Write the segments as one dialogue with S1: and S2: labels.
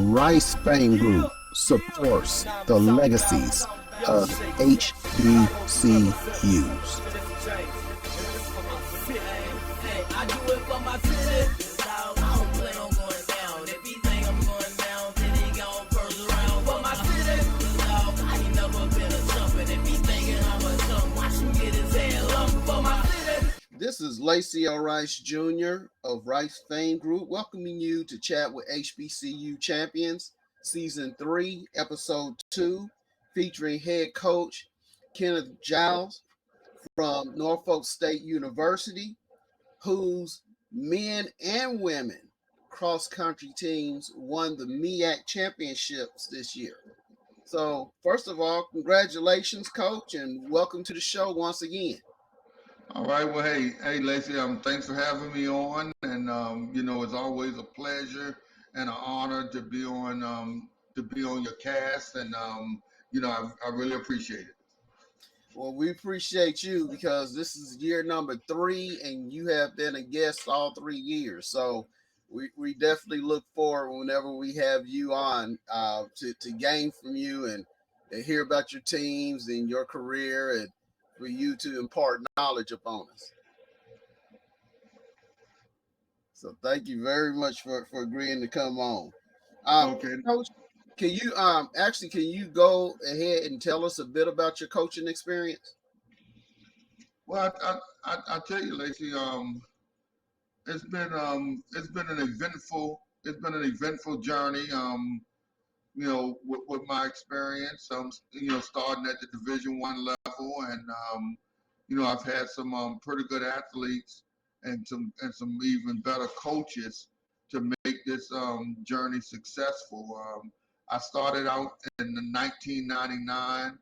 S1: Rice Fame Group supports the legacies of HBCUs. This is Lacy L Jr. of Rice Fame Group, welcoming you to chat with HBCU Champions, Season 3, Episode 2, featuring head coach Kenneth Giles from Norfolk State University, whose men and women cross-country teams won the MEAC Championships this year. So, first of all, congratulations, Coach, and welcome to the show once again.
S2: All right. Well, hey, Lacy. Thanks for having me on, and it's always a pleasure and an honor to be on your cast, and I really appreciate it.
S1: Well, we appreciate you because this is year number 3, and you have been a guest all 3 years. So we definitely look forward whenever we have you on to gain from you and hear about your teams and your career, and for you to impart knowledge upon us. So thank you very much for agreeing to come on.
S2: Okay.
S1: Coach, can you can you go ahead and tell us a bit about your coaching experience?
S2: Well, I tell you, Lacy, it's been an eventful journey. With my experience, starting at the Division I level, and I've had some pretty good athletes and some even better coaches to make this journey successful. I started out in 1999,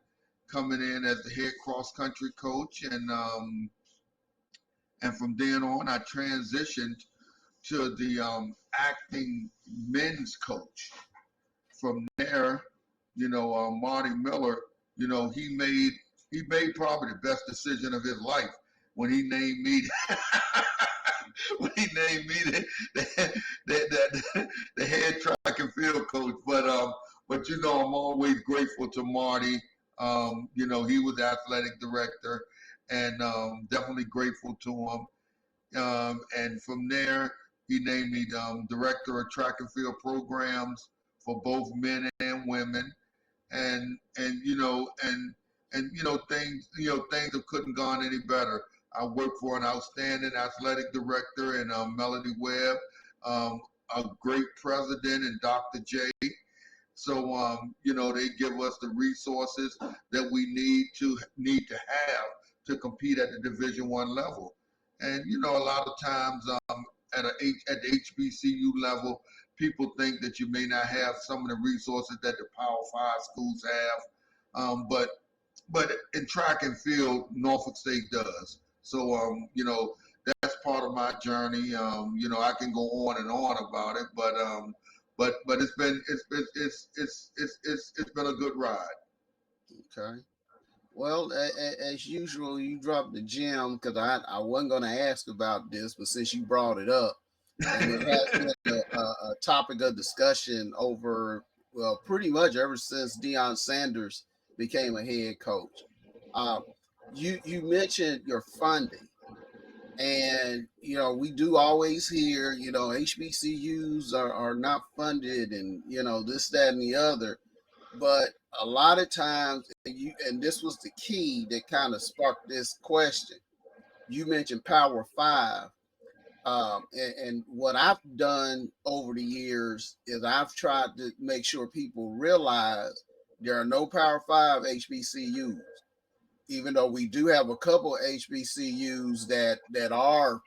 S2: coming in as the head cross country coach, and from then on, I transitioned to the acting men's coach. From there, Marty Miller, he made probably the best decision of his life when he named me the head track and field coach. But I'm always grateful to Marty. He was the athletic director, and definitely grateful to him. And from there, he named me director of track and field programs for both men and women, and things that couldn't gone any better. I worked for an outstanding athletic director in Melody Webb, a great president in Dr. J. So they give us the resources that we need to have to compete at the Division I level. And a lot of times at the HBCU level, people think that you may not have some of the resources that the Power 5 schools have, but in track and field, Norfolk State does. So that's part of my journey. I can go on and on about it, but it's been a good ride.
S1: Okay. Well, as usual, you dropped the gem because I wasn't going to ask about this, but since you brought it up, and it has been a topic of discussion over, well, pretty much ever since Deion Sanders became a head coach. You mentioned your funding, and we do always hear HBCUs are not funded, and this, that, and the other. But a lot of times, and this was the key that kind of sparked this question. You mentioned Power 5. And what I've done over the years is I've tried to make sure people realize there are no Power 5 HBCUs, even though we do have a couple of HBCUs that are,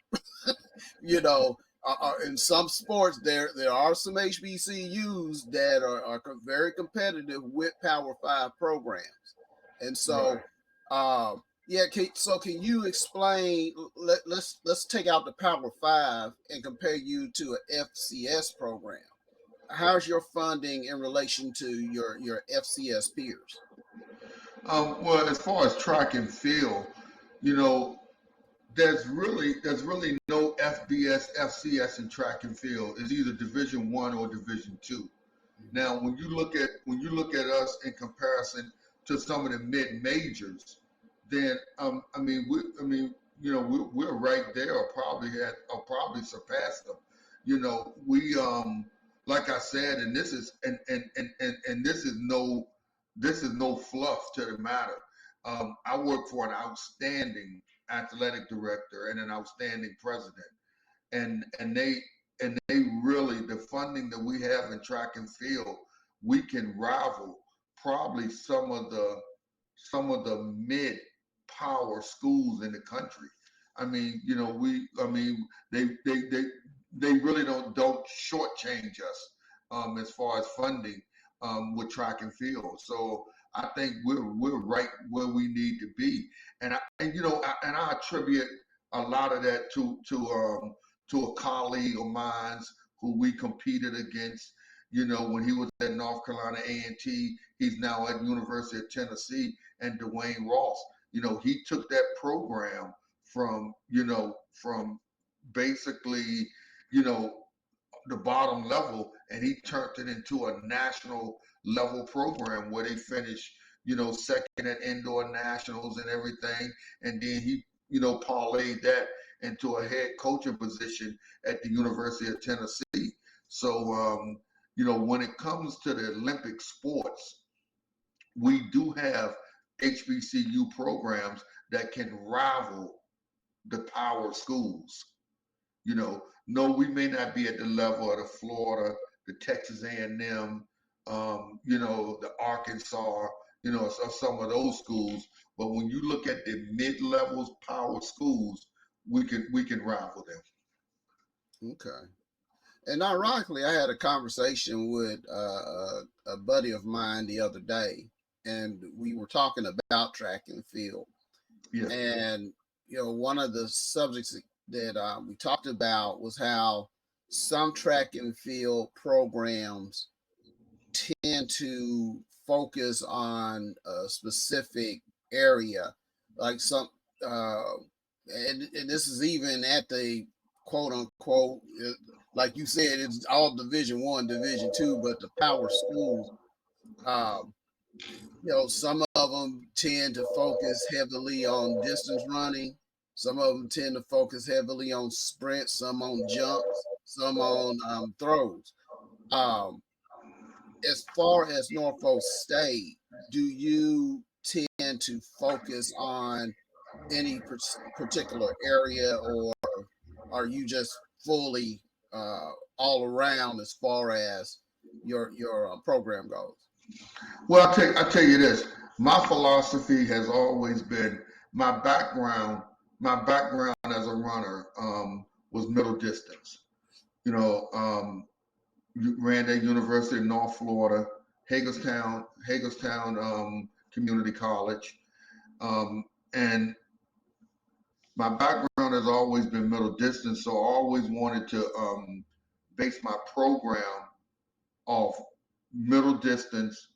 S1: in some sports, there are some HBCUs that are very competitive with Power 5 programs. And so, can you explain? Let's take out the Power 5 and compare you to an FCS program. How's your funding in relation to your FCS peers?
S2: Well, as far as track and field, there's really no FBS, FCS in track and field. It's either Division I or Division II. Now, when you look at us in comparison to some of the mid majors, then we're right there, or probably surpassed them. We like I said, and this is and this is no fluff to the matter. I work for an outstanding athletic director and an outstanding president, and they really, the funding that we have in track and field, we can rival probably some of the mid power schools in the country. They really don't shortchange us as far as funding with track and field. So I think we're right where we need to be, and I attribute a lot of that to a colleague of mine who we competed against. When he was at North Carolina A&T, he's now at University of Tennessee, and Dwayne Ross. He took that program from basically, you know, the bottom level, and he turned it into a national level program where they finished, second at indoor nationals and everything. And then he, parlayed that into a head coaching position at the University of Tennessee. So, when it comes to the Olympic sports, we do have HBCU programs that can rival the power schools. No, we may not be at the level of the Florida, the Texas A&M, the Arkansas, of some of those schools. But when you look at the mid-levels power schools, we can rival them.
S1: Okay. And ironically, I had a conversation with a buddy of mine the other day, and we were talking about track and field.
S2: Yeah.
S1: And one of the subjects that we talked about was how some track and field programs tend to focus on a specific area, like uh, and this is even at the quote unquote, like you said, it's all Division I, Division II, but the power schools. Um, some of them tend to focus heavily on distance running. Some of them tend to focus heavily on sprints, some on jumps, some on throws. Um, as far as Norfolk State, do you tend to focus on any particular area, or are you just fully all around as far as your program goes?
S2: Well, I tell you this. My philosophy has always been my background. My background as a runner was middle distance. Ran at University of North Florida, Hagerstown Community College, and my background has always been middle distance. So I always wanted to base my program off middle distance,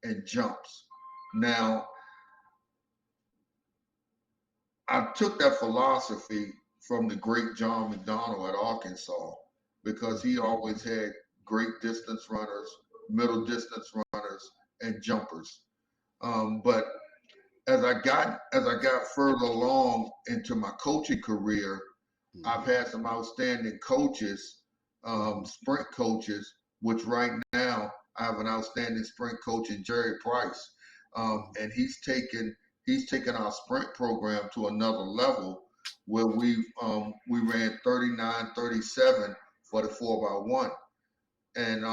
S2: and jumps. Now, I took that philosophy from the great John McDonald at Arkansas because he always had great distance runners, middle distance runners, and jumpers. But as I got further along into my coaching career, I've had some outstanding coaches, sprint coaches, which right now I have an outstanding sprint coach in Jerry Price, and he's taken our sprint program to another level where we ran 39:37 for the 4x1, and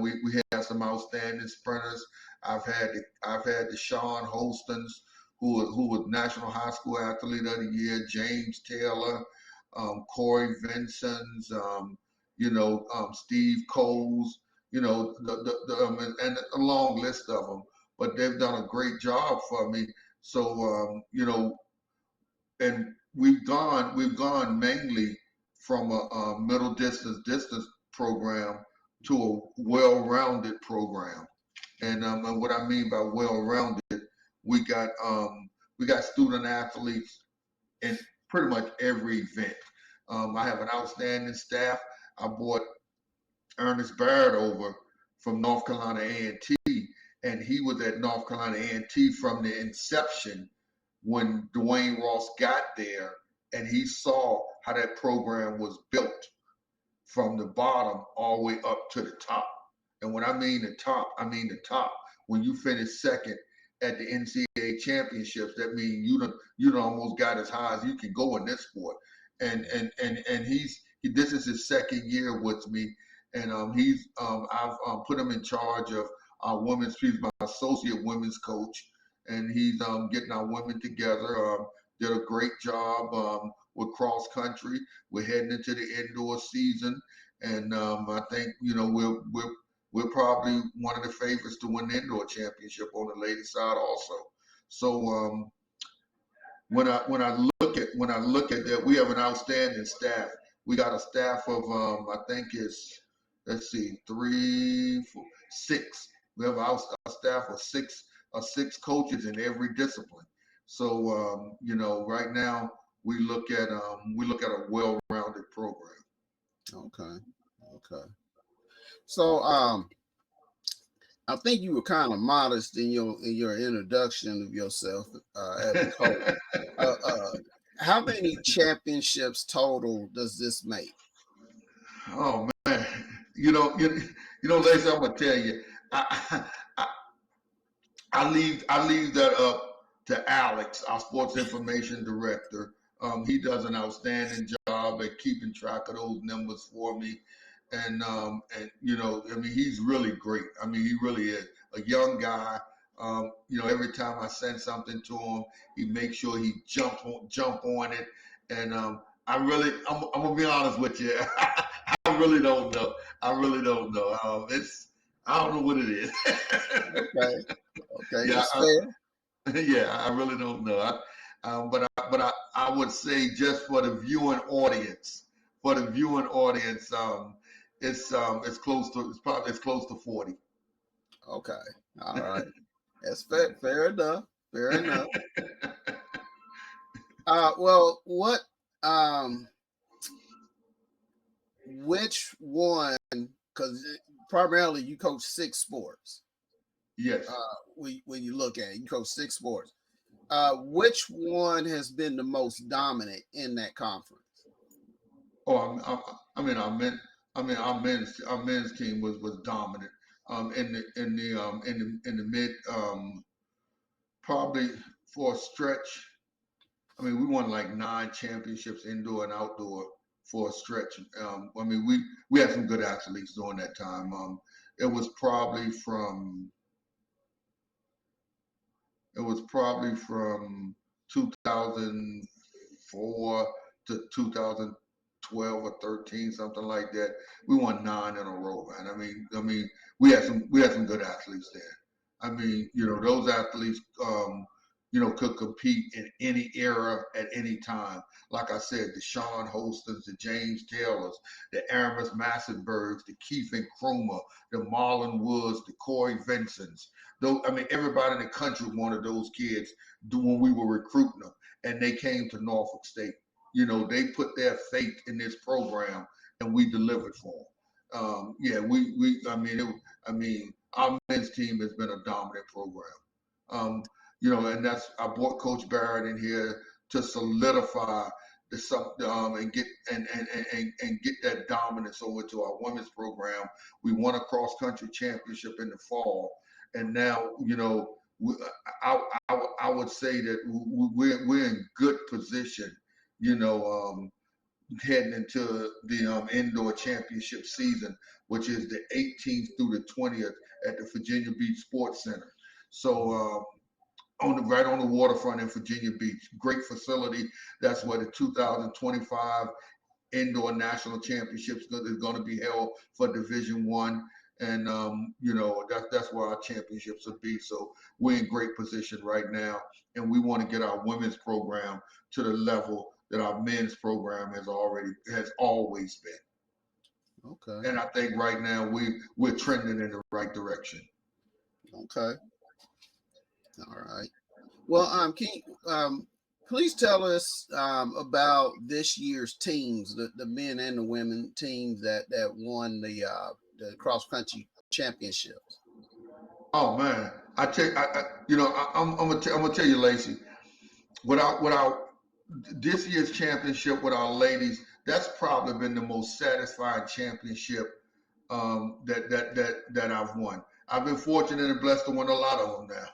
S2: we had some outstanding sprinters. I've had the Sean Holstons, who was National High School Athlete of the Year, James Taylor, Corey Vincent's, Steve Coles, and a long list of them. But they've done a great job for me. So and we've gone mainly from a middle distance program to a well-rounded program. And what I mean by well-rounded, we got student athletes in pretty much every event. I have an outstanding staff. I brought Ernest Barrett over from North Carolina A&T, and he was at North Carolina A&T from the inception when Dwayne Ross got there, and he saw how that program was built from the bottom all the way up to the top. And when I mean the top, I mean the top. When you finish second at the NCAA championships, that means you done almost got as high as you can go in this sport. And this is his second year with me, and I've put him in charge of our women's. He's my associate women's coach, and he's getting our women together. Did a great job with cross country. We're heading into the indoor season, and I think we're probably one of the favorites to win the indoor championship on the ladies side also. So when I look at that, we have an outstanding staff. We got a staff of I think it's, let's see, 3, 4, 6. We have a staff of six coaches in every discipline. So right now we look at a well-rounded program.
S1: Okay. So I think you were kind of modest in your introduction of yourself as a coach. How many championships total does this make?
S2: Oh man, Lacy, I'm gonna tell you, I, I leave that up to Alex, our sports information director. He does an outstanding job at keeping track of those numbers for me, and he's really great. I mean, he really is a young guy. Every time I send something to him, he makes sure he jump on it, and I'm gonna be honest with you. I really don't know. I don't know what it is.
S1: Okay.
S2: Yeah, I really don't know. But I would say just for the viewing audience, it's close to 40.
S1: Okay, all right, that's fair enough. Well, which one? Because primarily you coach 6 sports.
S2: Yes.
S1: When you look at it, you coach 6 sports. Which one has been the most dominant in that conference?
S2: Oh, our men's team was dominant. In the mid, probably for a stretch. I mean, we won like 9 championships, indoor and outdoor, for a stretch. We had some good athletes during that time. It was probably from 2004 to 2012 or 13, something like that. We won 9 in a row, man. I mean, we had some good athletes there. I mean, those athletes, could compete in any era at any time. Like I said, the Sean Holstons, the James Taylors, the Aramis Massenbergs, the Keith and Krumer, the Marlon Woods, the Corey Vincents. Everybody in the country wanted those kids when we were recruiting them, and they came to Norfolk State. They put their faith in this program, and we delivered for them. Our men's team has been a dominant program. And that's, I brought Coach Barrett in here to solidify and get that dominance over to our women's program. We won a cross country championship in the fall, and now I would say that we're in good position. Heading into the indoor championship season, which is the 18th through the 20th at the Virginia Beach Sports Center. So right on the waterfront in Virginia Beach. Great facility. That's where the 2025 indoor national championships is going to be held for Division I. And that's where our championships will be. So we're in great position right now, and we want to get our women's program to the level that our men's program has always been.
S1: Okay.
S2: And I think right now we're trending in the right direction.
S1: Okay. All right. Well, can you, please tell us about this year's teams, the men and the women teams that won the the cross country championships?
S2: Oh man, I tell I'm gonna tell you, Lacy, without this year's championship with our ladies, that's probably been the most satisfying championship that I've won. I've been fortunate and blessed to win a lot of them now,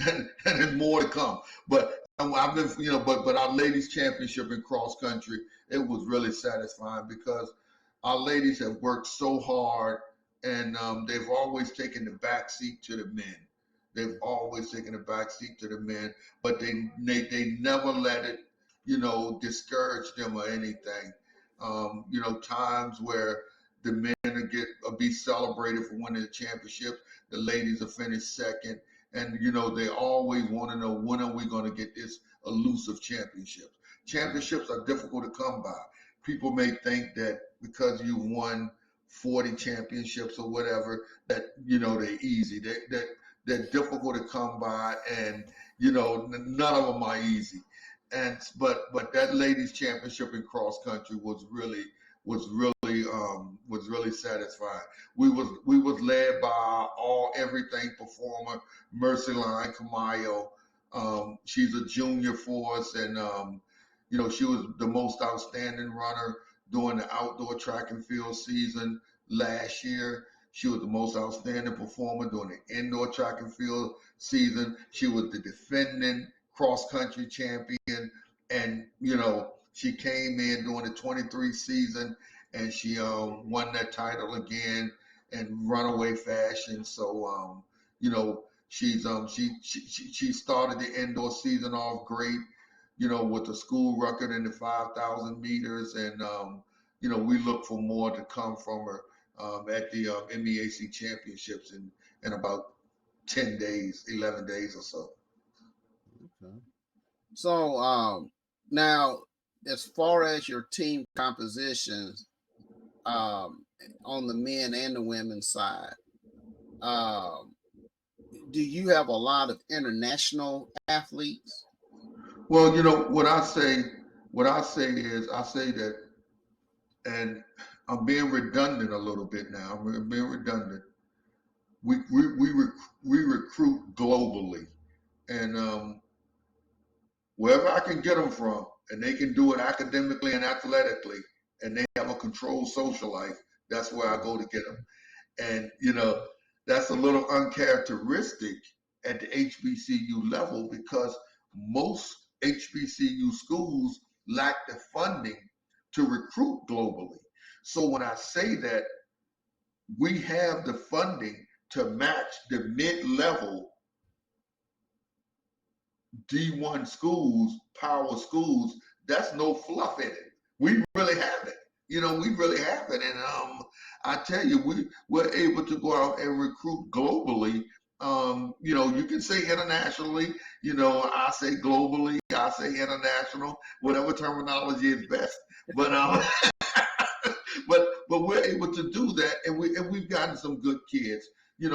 S2: and there's more to come. But I've been, but our ladies championship in cross country, it was really satisfying because our ladies have worked so hard, and they've always taken the back seat to the men. They've always taken the back seat to the men, but they never let it, discourage them or anything. Times where the men will be celebrated for winning the championship, the ladies will finish second, and they always want to know, when are we going to get this elusive championship. Championships are difficult to come by. People may think that because you won 40 championships or whatever, that they're easy. They're difficult to come by, and none of them are easy. But that ladies championship in cross country was really satisfying. We was led by our everything performer, Mercy Line Camayo. She's a junior for us, and she was the most outstanding runner during the outdoor track and field season last year. She was the most outstanding performer during the indoor track and field season. She was the defending cross country champion, and she came in during the 23 season, and she won that title again in runaway fashion. So she started the indoor season off great, with the school record in the 5,000 meters, and we look for more to come from her at the MEAC Championships in about 10 days, 11 days or so.
S1: Okay. So now, as far as your team compositions, on the men and the women's side, do you have a lot of international athletes?
S2: Well, what I say is, I say that, and I'm being redundant a little bit now. I'm being redundant. We recruit globally, and wherever I can get them from, and they can do it academically and athletically, and they have a controlled social life, that's where I go to get them. And that's a little uncharacteristic at the HBCU level, because most HBCU schools lack the funding to recruit globally. So when I say that we have the funding to match the mid-level D1 schools, power schools, that's no fluff in it. We really have it. We really have it. And I tell you, we're able to go out and recruit globally. You can say internationally, I say globally, I say international, whatever terminology is best. But but we're able to do that, and we've gotten some good kids. You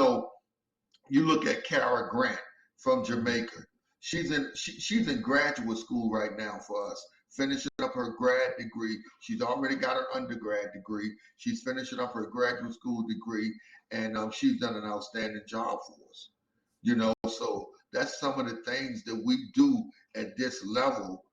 S2: look at Kara Grant from Jamaica. She's in graduate school right now for us, finishing up her grad degree. She's already got her undergrad degree. She's finishing up her graduate school degree, and she's done an outstanding job for us. So that's some of the things that we do at this level.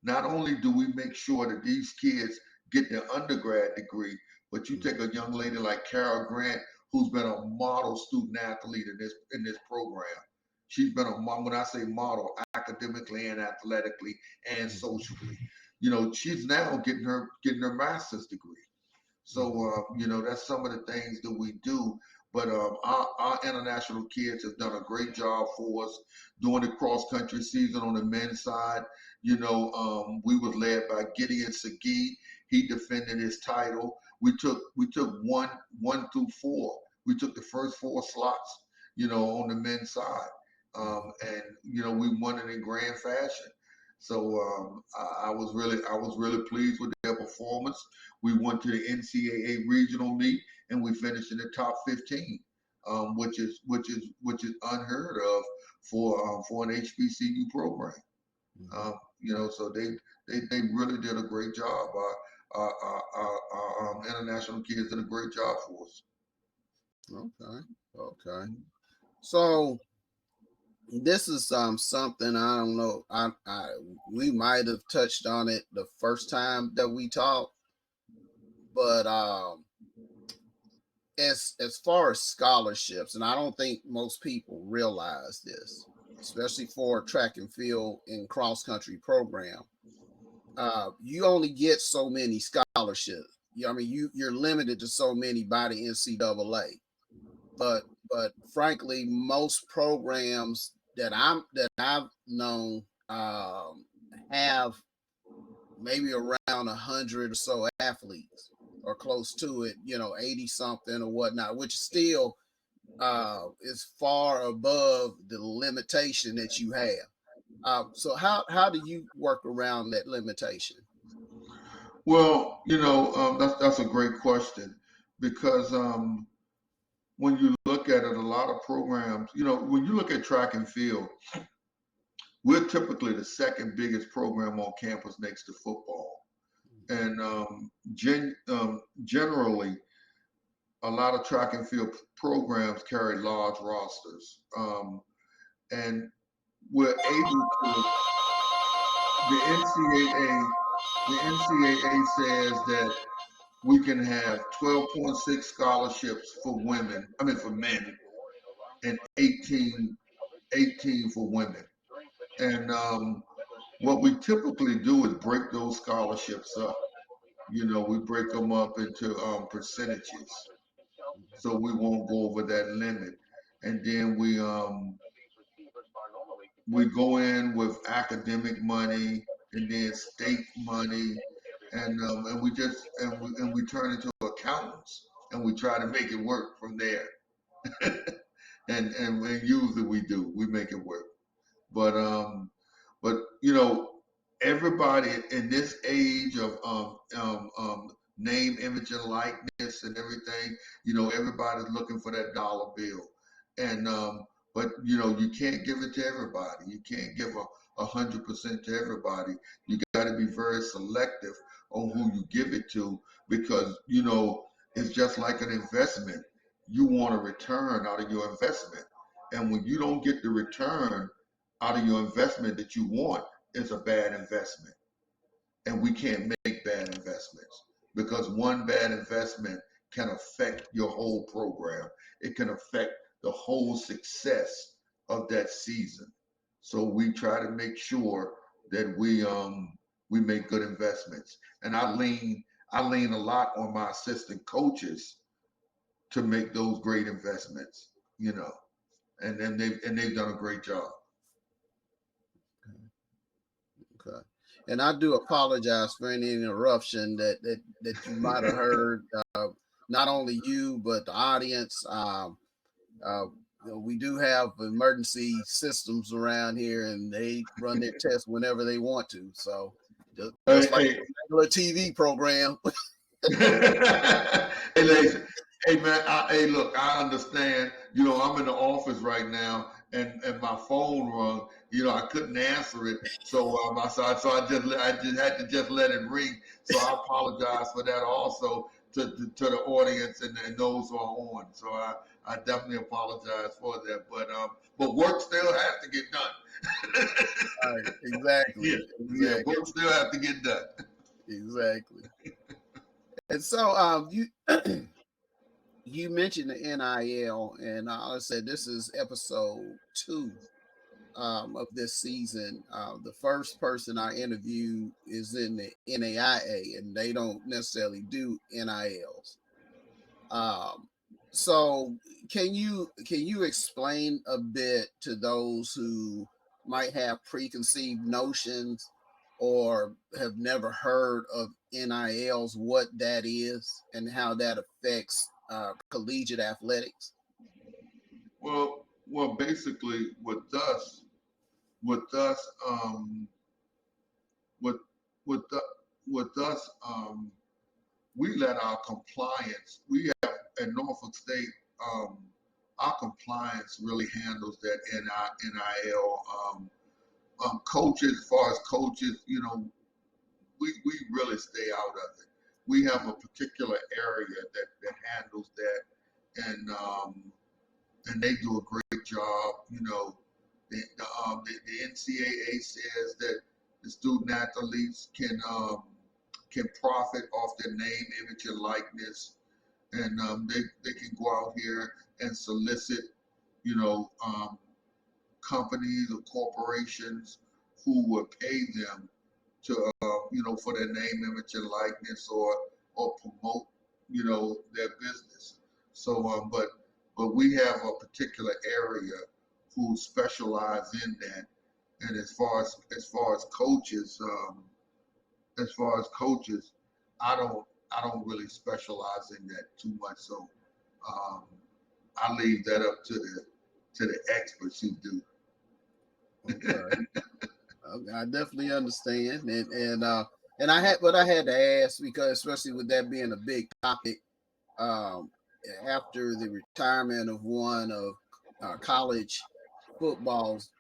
S2: Not only do we make sure that these kids get their undergrad degree, but you take a young lady like Kara Grant, who's been a model student athlete in this program. She's been when I say model, academically and athletically and socially. She's now getting her master's degree. So that's some of the things that we do. But our international kids have done a great job for us during the cross country season on the men's side. We was led by Gideon Segui. He defended his title. We took one through four. We took the first four slots, on the men's side. And we won it in grand fashion. So I was really pleased with their performance. We went to the NCAA regional meet, and we finished in the top 15, which is unheard of for an HBCU program. So they really did a great job. our international kids did a great job for us.
S1: Okay. So this is something I don't know. We might have touched on it the first time that we talked, but as far as scholarships, and I don't think most people realize this, especially for track and field and cross country program. You only get so many scholarships. I mean, you're limited to so many by the NCAA. But frankly, most programs that I've known have maybe around 100 or so athletes or close to it, 80 something or whatnot, which still is far above the limitation that you have. So how do you work around that limitation?
S2: Well, that's a great question because when you look at it, a lot of programs, when you look at track and field, we're typically the second biggest program on campus next to football. And generally, a lot of track and field programs carry large rosters. And we're able to, the NCAA, the NCAA says that we can have 12.6 scholarships for women, for men, and 18 for women. And what we typically do is break those scholarships up. We break them up into percentages, so we won't go over that limit. And then we go in with academic money and then state money, and we turn into accountants and we try to make it work from there. and usually we make it work. But everybody in this age of name, image, and likeness and everything, everybody's looking for that dollar bill. And but you can't give it to everybody. You can't give 100% to everybody. You got to be very selective on who you give it to because it's just like an investment. You want a return out of your investment, and when you don't get the return out of your investment that you want, it's a bad investment. And we can't make bad investments because one bad investment can affect your whole program. It can affect the whole success of that season. So we try to make sure that we make good investments. And I lean a lot on my assistant coaches to make those great investments, and then they've done a great job.
S1: Okay. And I do apologize for any interruption that you might have heard. Not only you, but the audience. Uh, we do have emergency systems around here, and they run their tests whenever they want to. So just like
S2: Hey,
S1: a regular TV program.
S2: hey, Lacy. Hey, man. Hey, look. I understand. I'm in the office right now, and my phone rung. I couldn't answer it, so I just had to just let it ring. So I apologize for that also to the audience and those who are on. So I definitely apologize for that. But work still has to get done.
S1: Right. Exactly.
S2: Yeah, work still has to get done.
S1: Exactly. And so you you mentioned the NIL, and I said this is episode 2 of this season. The first person I interviewed is in the NAIA, and they don't necessarily do NILs. Um, so can you explain a bit to those who might have preconceived notions or have never heard of NILs, what that is and how that affects collegiate athletics?
S2: Well, basically, with us, with with the, with us, we let our compliance. We have in Norfolk State, um, our compliance really handles that NIL. Coaches, as far as coaches, we really stay out of it. we have a particular area that handles that, and they do a great job. The NCAA says that the student athletes can profit off their name, image, and likeness, and they can go out here and solicit, companies or corporations who would pay them to, for their name, image, and likeness, or promote, their business. So, but we have a particular area who specialize in that. And as far as coaches, I don't really specialize in that too much. So I leave that up to the experts who do.
S1: Okay. I definitely understand, and I had to ask because especially with that being a big topic, um, after the retirement of one of college football's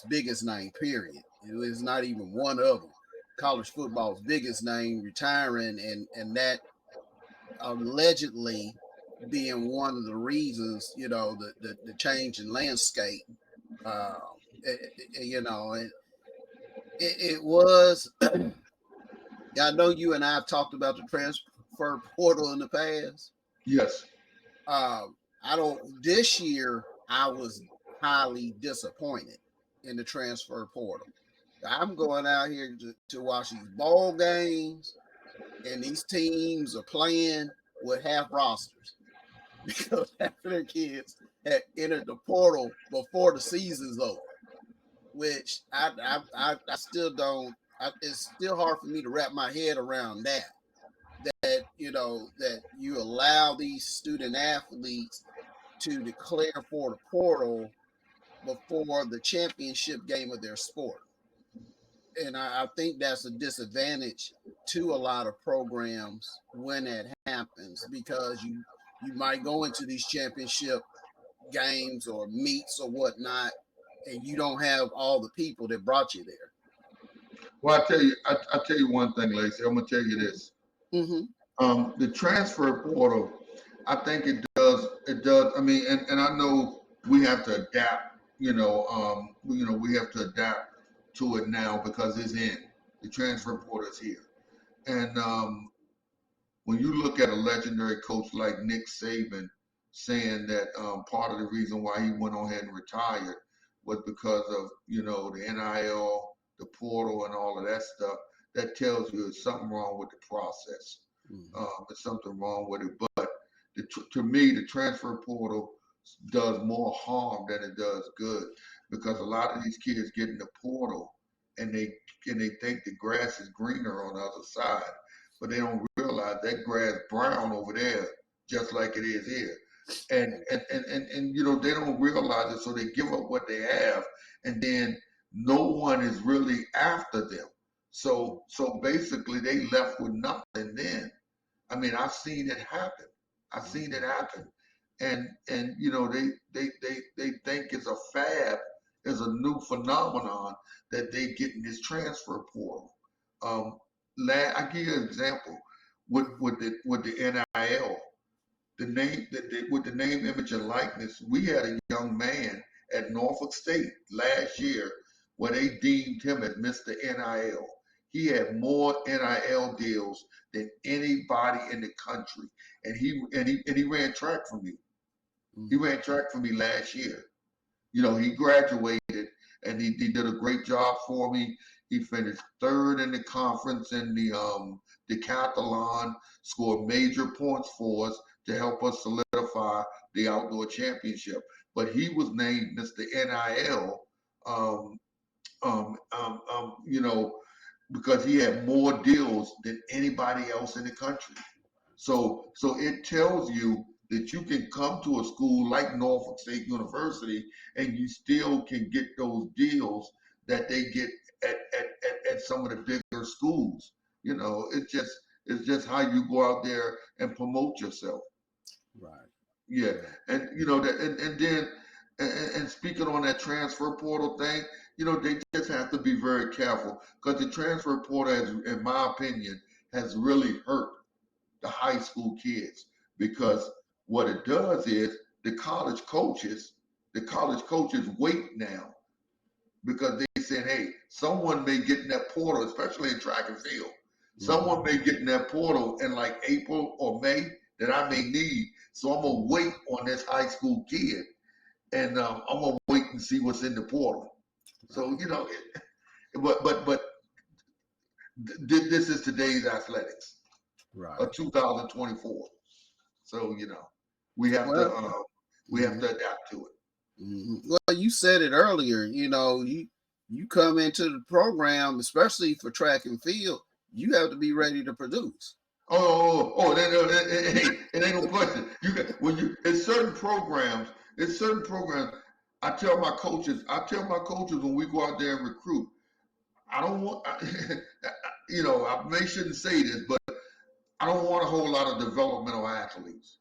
S1: biggest name, period. It was not even one of them. College football's biggest name retiring, and that allegedly being one of the reasons, the change in landscape. Uh, and it was. I know you and I have talked about the transfer portal in the past.
S2: Yes.
S1: I don't. This year, I was highly disappointed in the transfer portal. I'm going out here to watch these ball games, and these teams are playing with half rosters because half of their kids had entered the portal before the season's over. Which I still don't. It's still hard for me to wrap my head around that. That you allow these student athletes to declare for the portal before the championship game of their sport. And I think that's a disadvantage to a lot of programs when that happens because you might go into these championship games or meets or whatnot, and you don't have all the people that brought you there.
S2: Well, I tell you one thing, Lacy. I'm gonna tell you this. The transfer portal, I think it does. It does. I mean, and I know we have to adapt. We have to adapt to it now because it's in. The transfer portal is here, and when you look at a legendary coach like Nick Saban saying that part of the reason why he went on ahead and retired was because of the NIL, the portal, and all of that stuff, that tells you there's something wrong with the process. There's something wrong with it. But to me, the transfer portal does more harm than it does good because a lot of these kids get in the portal and they think the grass is greener on the other side, but they don't realize that grass brown over there just like it is here. And they don't realize it, so they give up what they have, and then no one is really after them. So basically they left with nothing then. I mean, I've seen it happen. And they think it's a fad, it's a new phenomenon that they get in this transfer portal. I give you an example with the NIL. With the name, image, and likeness, we had a young man at Norfolk State last year where they deemed him as Mr. NIL. He had more NIL deals than anybody in the country, and he ran track for me. He ran track for me last year. He graduated and he did a great job for me. He finished third in the conference in the decathlon, scored major points for us to help us solidify the outdoor championship. But he was named Mr. NIL, because he had more deals than anybody else in the country. So it tells you that you can come to a school like Norfolk State University and you still can get those deals that they get at some of the bigger schools. It's just how you go out there and promote yourself.
S1: Right.
S2: Yeah. And then speaking on that transfer portal thing, they just have to be very careful because the transfer portal, in my opinion, has really hurt the high school kids, because what it does is the college coaches wait now, because they said, hey, someone may get in that portal, especially in track and field. Someone may get in that portal in like April or May that I may need. So I'm going to wait on this high school kid, and I'm going to wait and see what's in the portal. So, but this is today's athletics,
S1: Right.
S2: 2024. So, we have
S1: Well,
S2: to adapt to it.
S1: Well, you said it earlier. You come into the program, especially for track and field, you have to be ready to produce.
S2: It ain't no question. It's certain programs. I tell my coaches when we go out there and recruit, I don't want, I may shouldn't say this, but I don't want a whole lot of developmental athletes.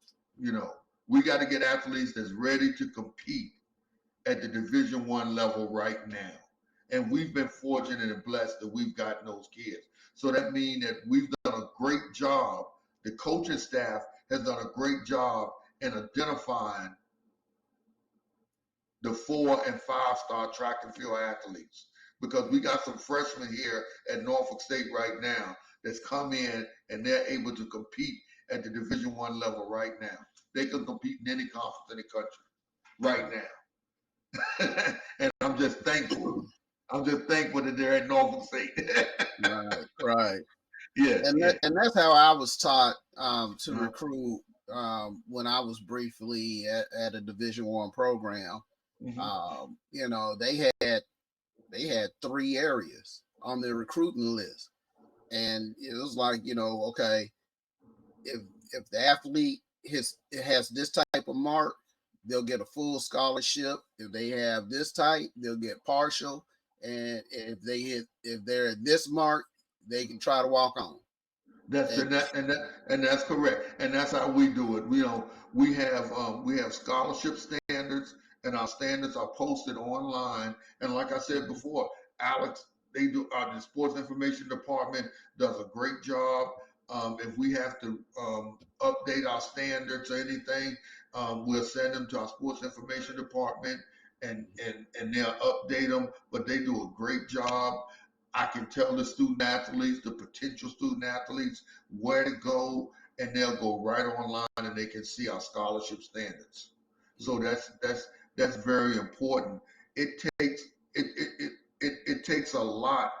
S2: We got to get athletes that's ready to compete at the Division I level right now. And we've been fortunate and blessed that we've gotten those kids. So that means that we've done a great job. The coaching staff has done a great job in identifying the 4 and 5-star track and field athletes, because we got some freshmen here at Norfolk State right now that's come in and they're able to compete at the Division I level right now. They can compete in any conference in the country right now. And I'm just thankful. That they're at Norfolk State.
S1: Right.
S2: Yeah,
S1: And that's how I was taught to recruit when I was briefly at a Division I program. They had 3 areas on their recruiting list, and it was like, okay, if the athlete has this type of mark, they'll get a full scholarship. If they have this type, they'll get partial, and if they're at this mark, they can try to walk on.
S2: That's correct, and that's how we do it. We have scholarship standards, and our standards are posted online. And like I said before, Alex, the sports information department does a great job. If we have to update our standards or anything, we'll send them to our sports information department, and they'll update them. But they do a great job. I can tell the student athletes, the potential student athletes, where to go, and they'll go right online and they can see our scholarship standards. So that's very important. It takes a lot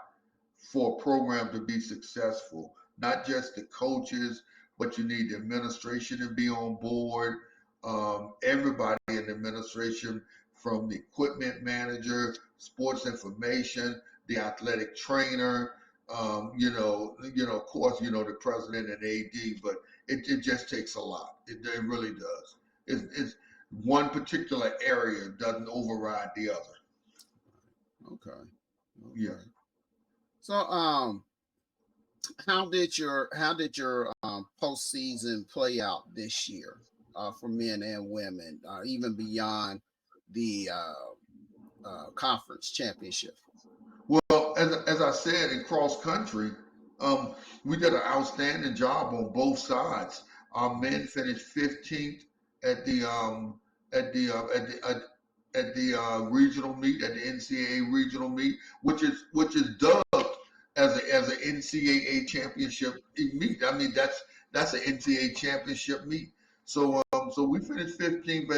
S2: for a program to be successful. Not just the coaches, but you need the administration to be on board. Everybody in the administration, from the equipment manager, sports information, the athletic trainer, of course, the president and AD, but it just takes a lot. It really does. It's one particular area doesn't override the other.
S1: Okay.
S2: Yeah.
S1: So, how did your postseason play out this year for men and women, even beyond the conference championship?
S2: Well, as I said, in cross country, we did an outstanding job on both sides. Our men finished 15th at the regional meet, at the NCAA regional meet, which is dubbed as an NCAA championship meet. I mean, that's an NCAA championship meet. So we finished 15th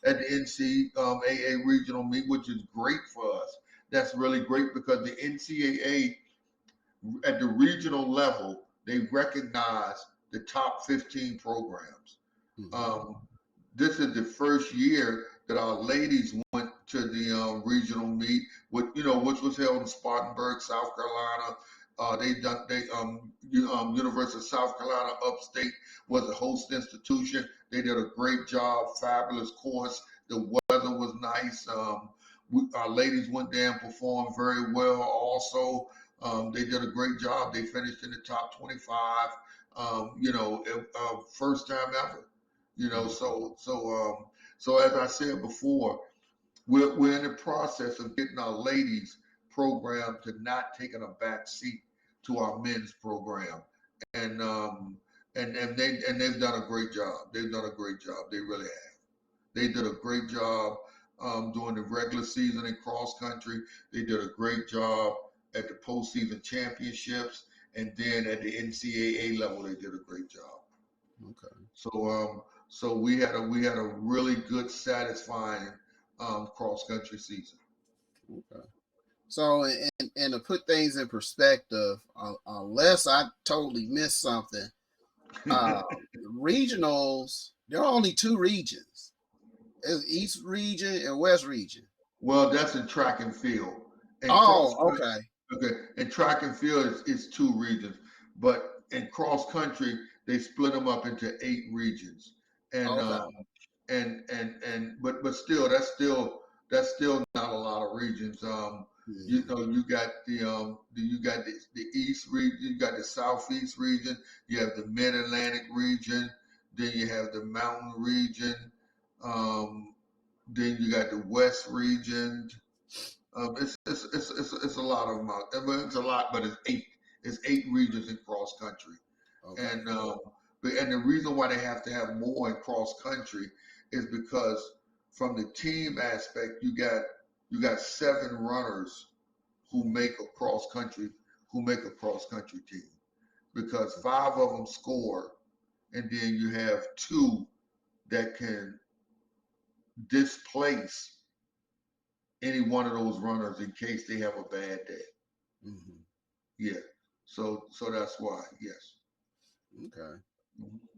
S2: at the NCAA regional meet, which is great for us. That's really great, because the NCAA at the regional level, they recognize the top 15 programs. This is the first year that our ladies went to the regional meet, which was held in Spartanburg, South Carolina. University of South Carolina Upstate was a host institution. They did a great job, fabulous course. The weather was nice. Our ladies went there and performed very well also. They did a great job. They finished in the top 25, first time ever. So as I said before, we're in the process of getting our ladies program to not taking a back seat to our men's program. and they've done a great job. They've done a great job. They really have. They did a great job during the regular season in cross country. They did a great job at the postseason championships, and then at the NCAA level, they did a great job.
S1: Okay.
S2: So we had a really good, satisfying cross country season.
S1: Okay. So, and to put things in perspective, unless I totally missed something, uh, regionals, there are only two regions. It's East region and West region.
S2: Well, that's in track and field. And cross
S1: Oh, okay.
S2: Okay, in track and field is two regions, but in cross country they split them up into 8 regions, and
S1: Okay.
S2: but still that's still not a lot of regions. You
S1: Mhm.
S2: know, you got the East region, you got the Southeast region, you have the Mid Atlantic region, then you have the Mountain region, um, then you got the West region. It's a lot of them out. I mean, it's a lot, but it's 8. It's 8 regions in cross country,
S1: Okay.
S2: and and the reason why they have to have more in cross country is because from the team aspect, you got 7 runners who make a cross country team, because 5 of them score, and then you have 2 that can displace any one of those runners in case they have a bad day.
S1: Hmm.
S2: Yeah. So that's why. Yes.
S1: Okay.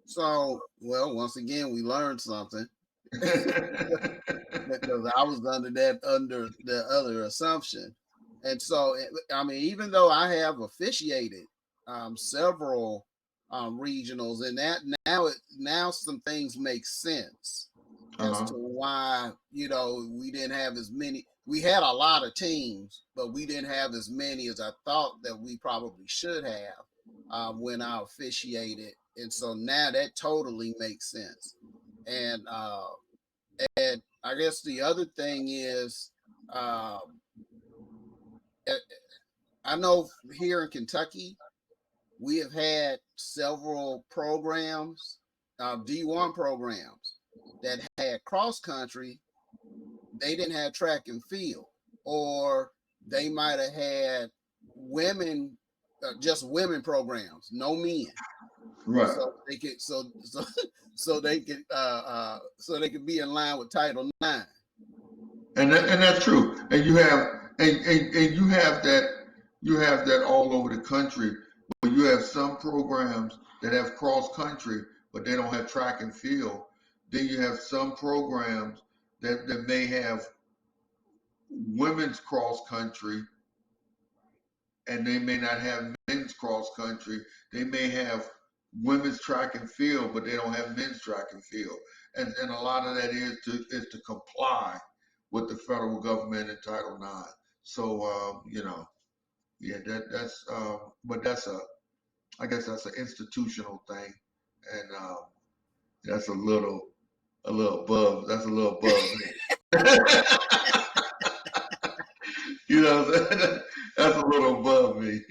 S1: So, well, once again, we learned something because I was under the other assumption, and so I mean, even though I have officiated several regionals, and that now some things make sense as
S2: Uh-huh.
S1: to why we didn't have as many. We had a lot of teams, but we didn't have as many as I thought that we probably should have when I officiated, and so now that totally makes sense. And I guess the other thing is, um, eh, I know here in Kentucky we have had several programs, D1 programs that had cross country. They didn't have track and field, or they might have had women, just women programs, no men,
S2: Right.
S1: so they could so they could be in line with Title IX.
S2: And that's true. And you have that all over the country, where you have some programs that have cross country, but they don't have track and field. Then you have some programs that may have women's cross country, and they may not have men's cross country. They may have women's track and field, but they don't have men's track and field. And a lot of that is to comply with the federal government and Title IX. So yeah, but I guess that's an institutional thing, and that's a little above. That's a little above me. You know, that's a little above me.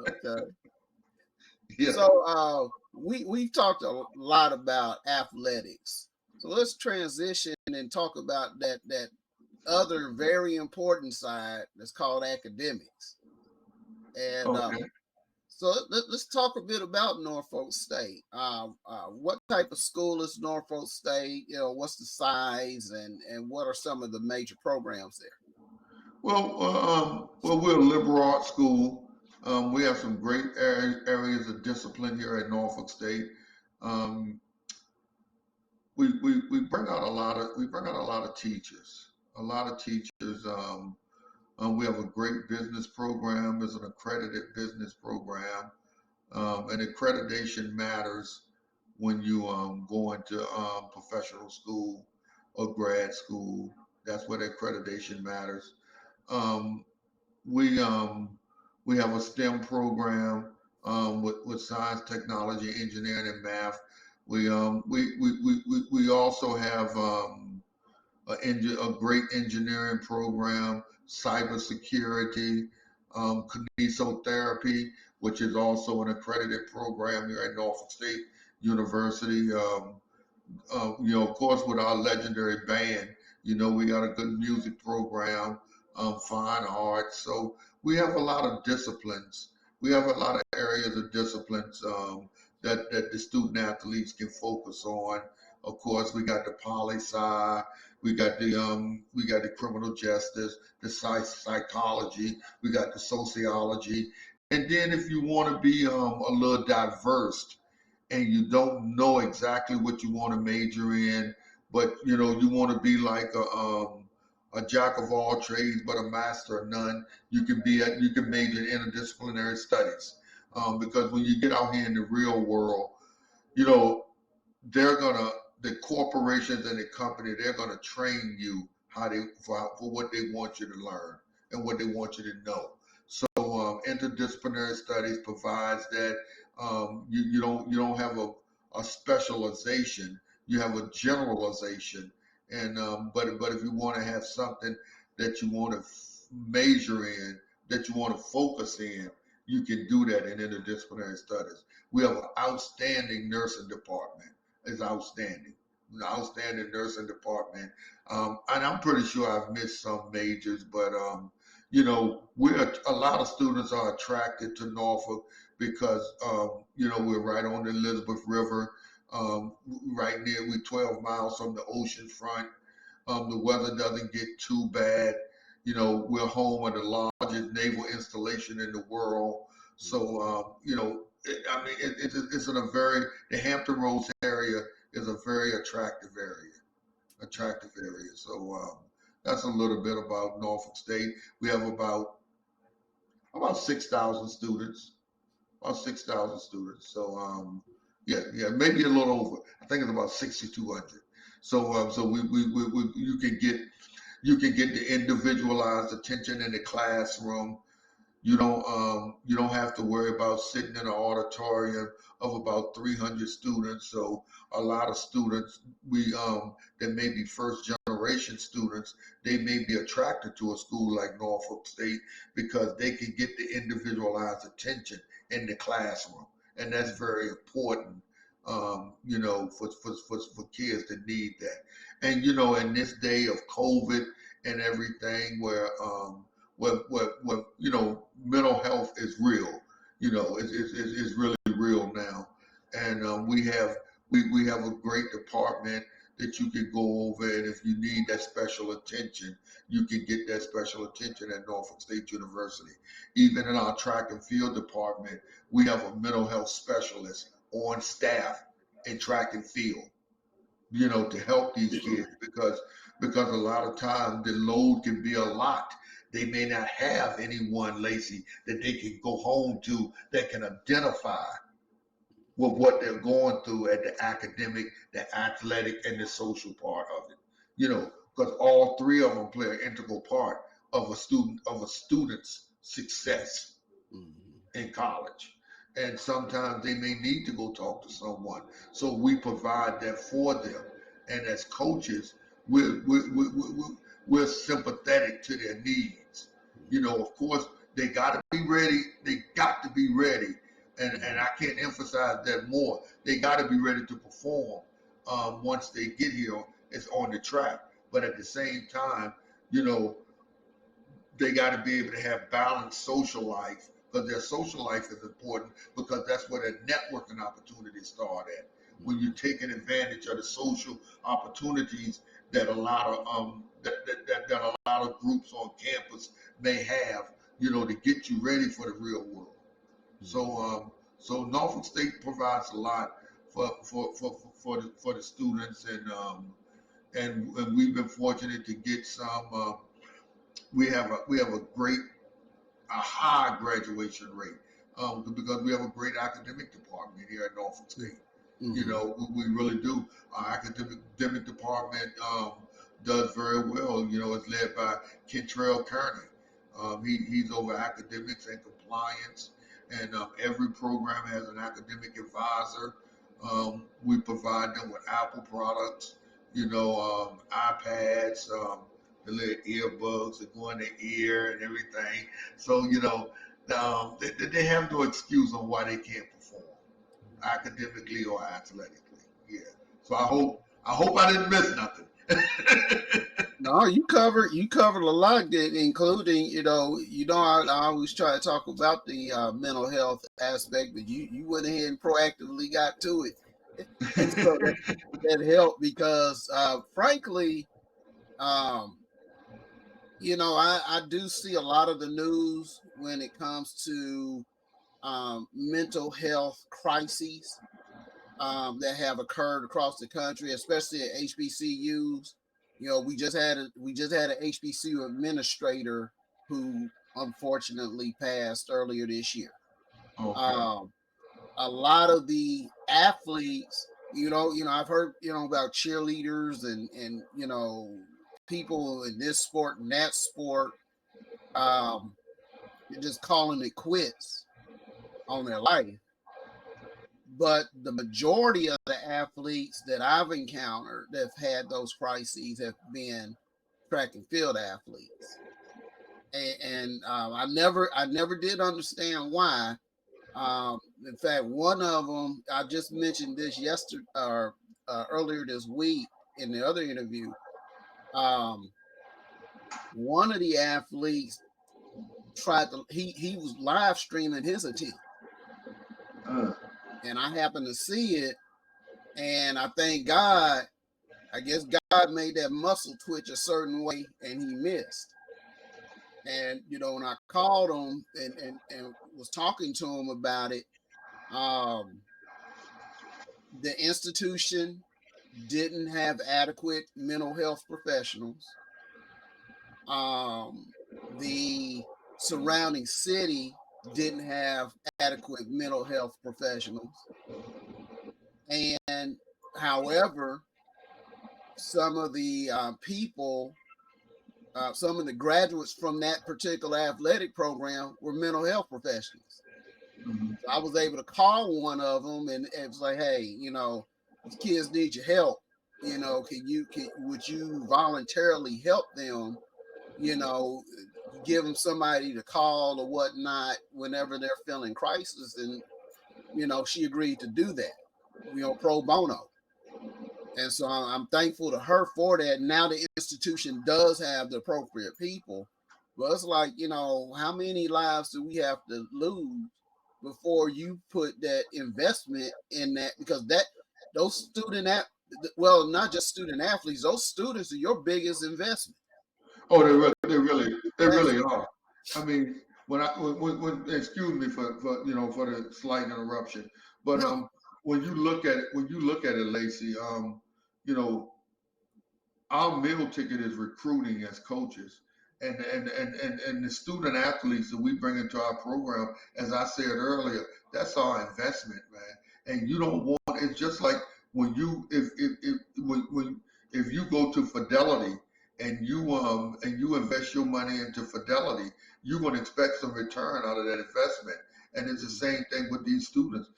S1: Okay.
S2: Yeah.
S1: So we've talked a lot about athletics. So let's transition and talk about that other very important side that's called academics. And
S2: Okay.
S1: so let's talk a bit about Norfolk State. What type of school is Norfolk State? What's the size, and what are some of the major programs there?
S2: Well, we're a liberal arts school. We have some great areas of discipline here at Norfolk State. Um, we bring out a lot of teachers. A lot of teachers. We have a great business program. It's an accredited business program. And accreditation matters when you go into professional school or grad school. That's where the accreditation matters. Um, we we have a STEM program with science, technology, engineering, and math. We also have a great engineering program, cybersecurity, kinesiotherapy. which is also an accredited program here at Norfolk State University. Of course, with our legendary band, we got a good music program, fine arts. So we have a lot of disciplines. We have a lot of areas of disciplines that the student athletes can focus on. Of course, we got the poli sci, we got the criminal justice, the psychology, we got the sociology, and then if you want to be a little diverse and you don't know exactly what you want to major in, but you want to be like a jack of all trades but a master of none. You can major in interdisciplinary studies, because when you get out here in the real world, you know they're gonna the corporations and the company, they're gonna train you for what they want you to learn and what they want you to know. So interdisciplinary studies provides that you don't have a specialization, you have a generalization. And but if you want to have something that you want to major in, that you want to focus in, you can do that in interdisciplinary studies. We have an outstanding nursing department. It's outstanding. An outstanding nursing department. And I'm pretty sure I've missed some majors, but we're a lot of students are attracted to Norfolk because we're right on the Elizabeth River, right near. We're 12 miles from the ocean front. The weather doesn't get too bad. We're home of the largest naval installation in the world. So, it's in a the Hampton Roads area is a very attractive area. So that's a little bit about Norfolk State. We have about 6,000 students. About 6,000 students. So yeah, maybe a little over. I think it's about 6,200. So you can get the individualized attention in the classroom. You don't have to worry about sitting in an auditorium of about 300 students. So a lot of students that may be first generation students, they may be attracted to a school like Norfolk State because they can get the individualized attention in the classroom, and that's very important. For kids that need that, and in this day of COVID and everything, where mental health is real. It's really real now, and we have a great department that you can go over, and if you need that special attention, you can get that special attention at Norfolk State University. Even in our track and field department, we have a mental health specialist on staff in track and field, to help these kids because a lot of times the load can be a lot. They may not have anyone, Lacy, that they can go home to that can identify with what they're going through at the academic, the athletic, and the social part of it. Because all three of them play an integral part of a student's success in college. And sometimes they may need to go talk to someone. So we provide that for them. And as coaches, we're sympathetic to their needs. Of course, they got to be ready. They got to be ready. And I can't emphasize that more. They got to be ready to perform once they get here. It's on the track. But at the same time, they got to be able to have balanced social life, because their social life is important, because that's where their networking opportunities start at. When you're taking advantage of the social opportunities that a lot of groups on campus may have, to get you ready for the real world. So Norfolk State provides a lot for the students, and we've been fortunate to get some. We have a high graduation rate, because we have a great academic department here at Norfolk State. We really do. Our academic department does very well. It's led by Kentrell Kearney. He's over academics and compliance, and every program has an academic advisor. We provide them with Apple products, iPads, the little earbuds that go in the ear and everything. So They have no excuse on why they can't perform academically or athletically. Yeah. So I hope I didn't miss nothing.
S1: No, you covered a lot, including I always try to talk about the mental health aspect, but you went ahead and proactively got to it, and so that helped because frankly, um, I do see a lot of the news when it comes to mental health crises that have occurred across the country, especially at HBCUs. We just had an HBCU administrator who unfortunately passed earlier this year.
S2: Okay.
S1: Um, a lot of the athletes, I've heard, about cheerleaders and people in this sport and that sport, um, just calling it quits on their life. But the majority of the athletes that I've encountered that have had those crises have been track and field athletes, and I never did understand why. In fact, one of them, I just mentioned this yesterday or earlier this week in the other interview. Um, one of the athletes he was live streaming his attempt,
S2: Uh,
S1: and I happened to see it, and I thank God. I guess God made that muscle twitch a certain way, and he missed. And when I called him and was talking to him about it, um, the institution didn't have adequate mental health professionals. Um, the surrounding city didn't have adequate mental health professionals, and however, some of the some of the graduates from that particular athletic program were mental health professionals.
S2: mhm.
S1: So I was able to call one of them, and it was like, hey, these kids need your help. Would you voluntarily help them? You know, give them somebody to call or whatnot whenever they're feeling crisis, and she agreed to do that. Pro bono. And so I'm thankful to her for that. Now the institution does have the appropriate people. But it's like, how many lives do we have to lose before you put that investment in that? Because those well, not just student athletes, those students are your biggest investment.
S2: Oh,
S1: Your
S2: they really
S1: investment.
S2: are. I mean, excuse me for the slight interruption, but
S1: No.
S2: when you look at it, Lacy, you know, our meal ticket is recruiting as coaches. And the student athletes that we bring into our program, as I said earlier, that's our investment, man. And you don't want it's just like when you if you go to Fidelity and you invest your money into Fidelity, you're going to expect some return out of that investment. And it's the same thing with these students.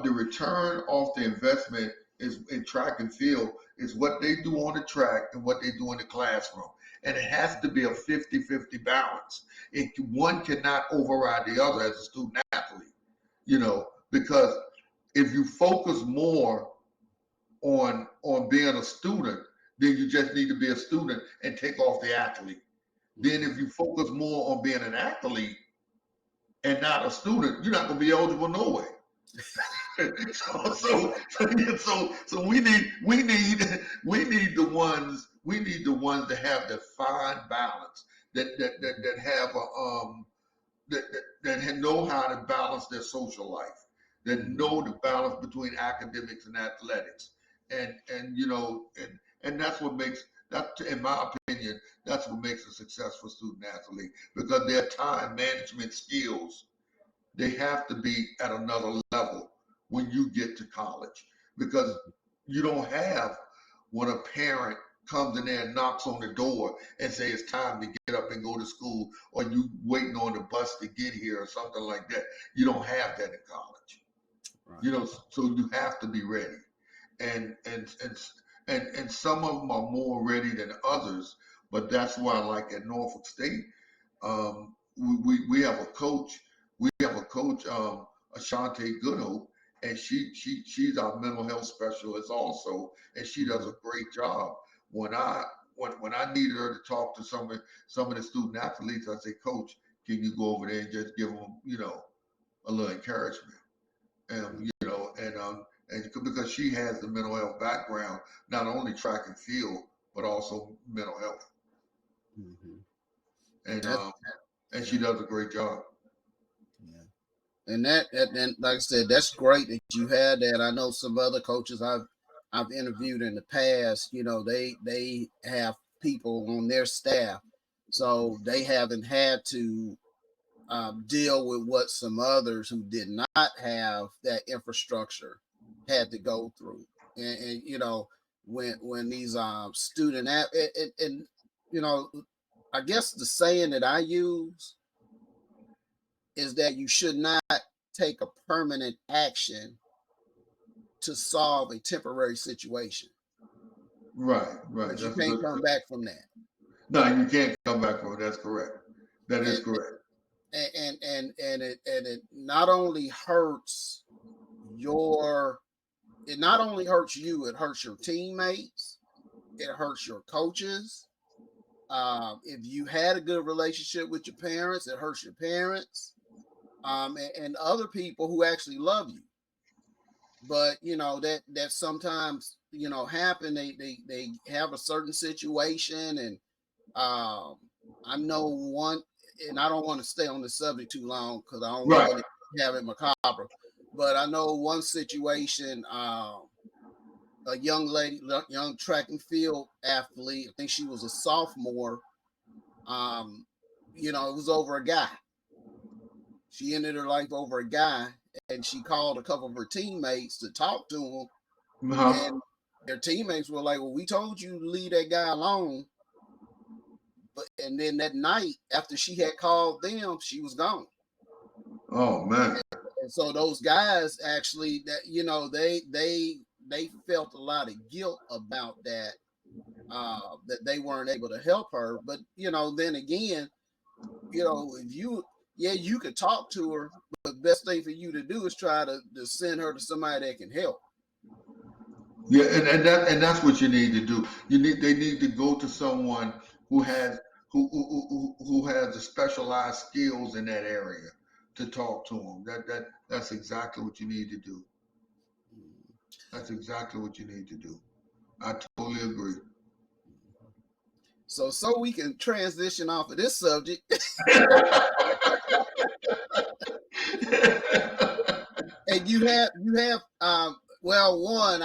S2: The return off the investment is in track and field is what they do on the track and what they do in the classroom. And it has to be a 50-50 balance. One cannot override the other as a student athlete, because if you focus more on being a student, then you just need to be a student and take off the athlete. Then if you focus more on being an athlete and not a student, you're not going to be eligible no way. So we need the ones that have the fine balance that have that know how to balance their social life, that know the balance between academics and athletics, and that's what makes that, in my opinion, that's what makes a successful student athlete because their time management skills they have to be at another level when you get to college because you don't have when a parent comes in there and knocks on the door and say it's time to get up and go to school or you waiting on the bus to get here or something like that. You don't have that in college.
S1: Right.
S2: So you have to be ready. And and and and some of them are more ready than others, but that's why like at Norfolk State, we have a coach coach Ashante Goodhope, and she's our mental health specialist also, and she does a great job. When I needed her to talk to some of the student athletes, I say, Coach, can you go over there and just give them, a little encouragement, and and because she has the mental health background, not only track and field, but also mental health, and and she does a great job.
S1: Yeah, and and like I said, that's great that you had that. I know some other coaches I've interviewed in the past. They have people on their staff, so they haven't had to deal with what some others who did not have that infrastructure had to go through. And when these student and I guess the saying that I use is that you should not take a permanent action to solve a temporary situation.
S2: Right.
S1: Because you can't come back from that.
S2: No, you can't come back from it. That's correct. That is correct.
S1: And it not only hurts it not only hurts you, it hurts your teammates, it hurts your coaches. If you had a good relationship with your parents, it hurts your parents, and other people who actually love you. But that sometimes happen. They have a certain situation, and I know one, and I don't want to stay on the subject too long because I don't want to have it macabre. But I know one situation, a young lady, young track and field athlete. I think she was a sophomore. It was over a guy. She ended her life over a guy, and she called a couple of her teammates to talk to him, and their teammates were like, "Well, we told you to leave that guy alone." And then that night, after she had called them, she was gone.
S2: Oh man!
S1: And so those guys actually, that they felt a lot of guilt about that, that they weren't able to help her. But then again, if you could talk to her, but the best thing for you to do is try to send her to somebody that can help.
S2: Yeah, and that's what you need to do. They need to go to someone who has who has the specialized skills in that area to talk to them. That's exactly what you need to do. That's exactly what you need to do. I totally agree.
S1: So we can transition off of this subject. And you have well, one,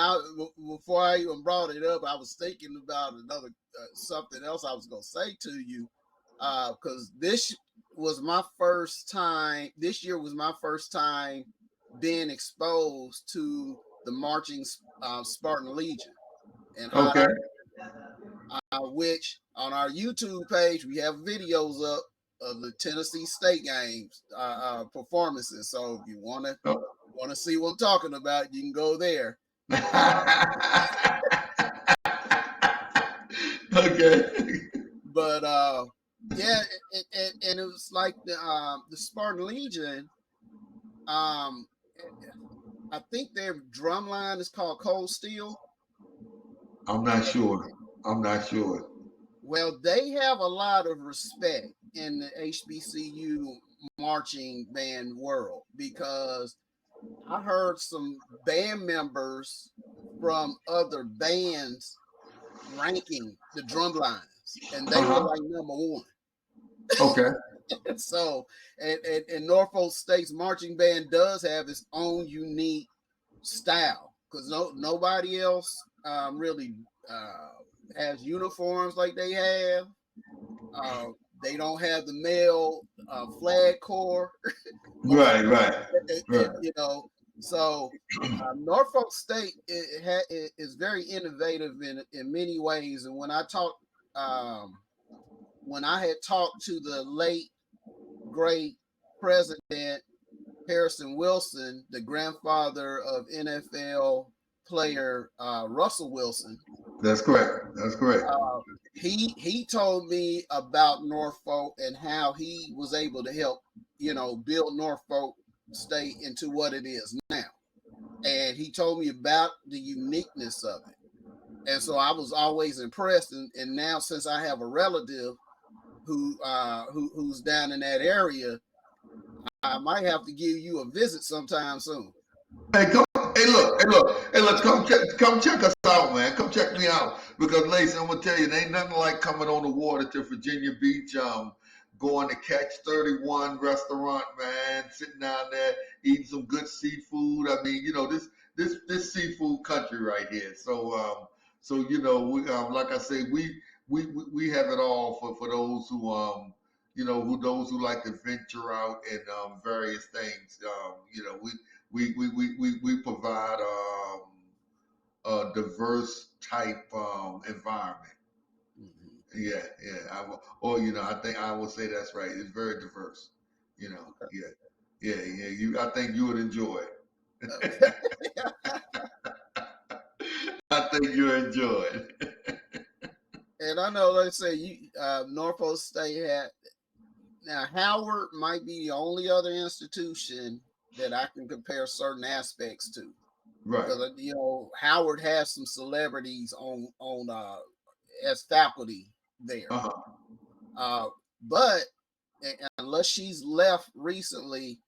S1: before I even brought it up, I was thinking about another something else I was going to say to you, because this was my first time. This year was my first time being exposed to the marching Spartan Legion, and how which on our YouTube page we have videos up of the Tennessee State games performances. So if you want to see what I'm talking about, you can go there.
S2: Okay.
S1: But yeah, and it was like the Spartan Legion. I think their drum line is called Cold Steel.
S2: I'm not sure.
S1: Well, they have a lot of respect in the HBCU marching band world, because I heard some band members from other bands ranking the drum lines, and they were like number one.
S2: Okay.
S1: So, and Norfolk State's marching band does have its own unique style, because nobody else really has uniforms like they have. They don't have the male flag corps.
S2: Right.
S1: So Norfolk State is very innovative in many ways. And when I had talked to the late great president Harrison Wilson, the grandfather of NFL player Russell Wilson.
S2: That's correct.
S1: He told me about Norfolk and how he was able to help, build Norfolk State into what it is now. And he told me about the uniqueness of it. And so I was always impressed. And now since I have a relative who's down in that area, I might have to give you a visit sometime soon.
S2: Hey, come. Hey, look. Come check us out, man. Come check me out because, Lacy, I'm gonna tell you, there ain't nothing like coming on the water to Virginia Beach. Going to Catch 31 restaurant, man. Sitting down there eating some good seafood. I mean, this seafood country right here. So we like I say, we have it all for those those who like to venture out and various things. We provide a diverse type environment.
S1: Mm-hmm.
S2: Yeah. I think I will say that's right. It's very diverse.
S1: Okay.
S2: Yeah. I think you would enjoy it.
S1: Okay.
S2: I think you enjoy it.
S1: And I know, let's say Norfolk State had. Now, Howard might be the only other institution that I can compare certain aspects to,
S2: Right.
S1: because Howard has some celebrities on as faculty there.
S2: Uh-huh.
S1: But unless she's left recently,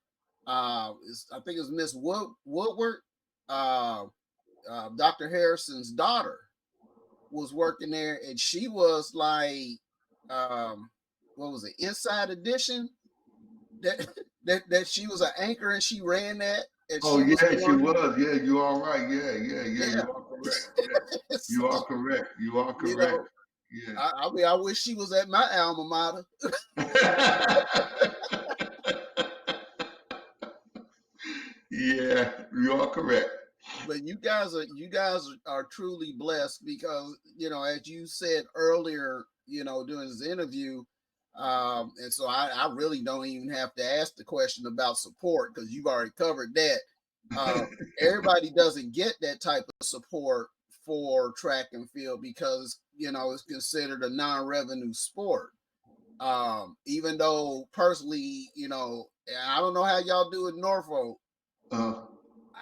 S1: I think it's Miss Woodward, Dr. Harrison's daughter, was working there, and she was like, what was it, Inside Edition? That that she was an anchor and she ran that, and
S2: Oh
S1: she was
S2: yeah, she
S1: one.
S2: was. Yeah, you are right. Yeah.
S1: Yeah.
S2: You are correct. Yeah, you are
S1: So,
S2: correct. You are
S1: you
S2: correct.
S1: know,
S2: Yeah.
S1: I mean, I wish she was at my alma mater.
S2: Yeah, you are correct.
S1: But you guys are truly blessed, because as you said earlier, during this interview, and so I really don't even have to ask the question about support, because you've already covered that. uh, Everybody doesn't get that type of support for track and field, because it's considered a non-revenue sport. Even though personally, I don't know how y'all do in Norfolk.
S2: Uh,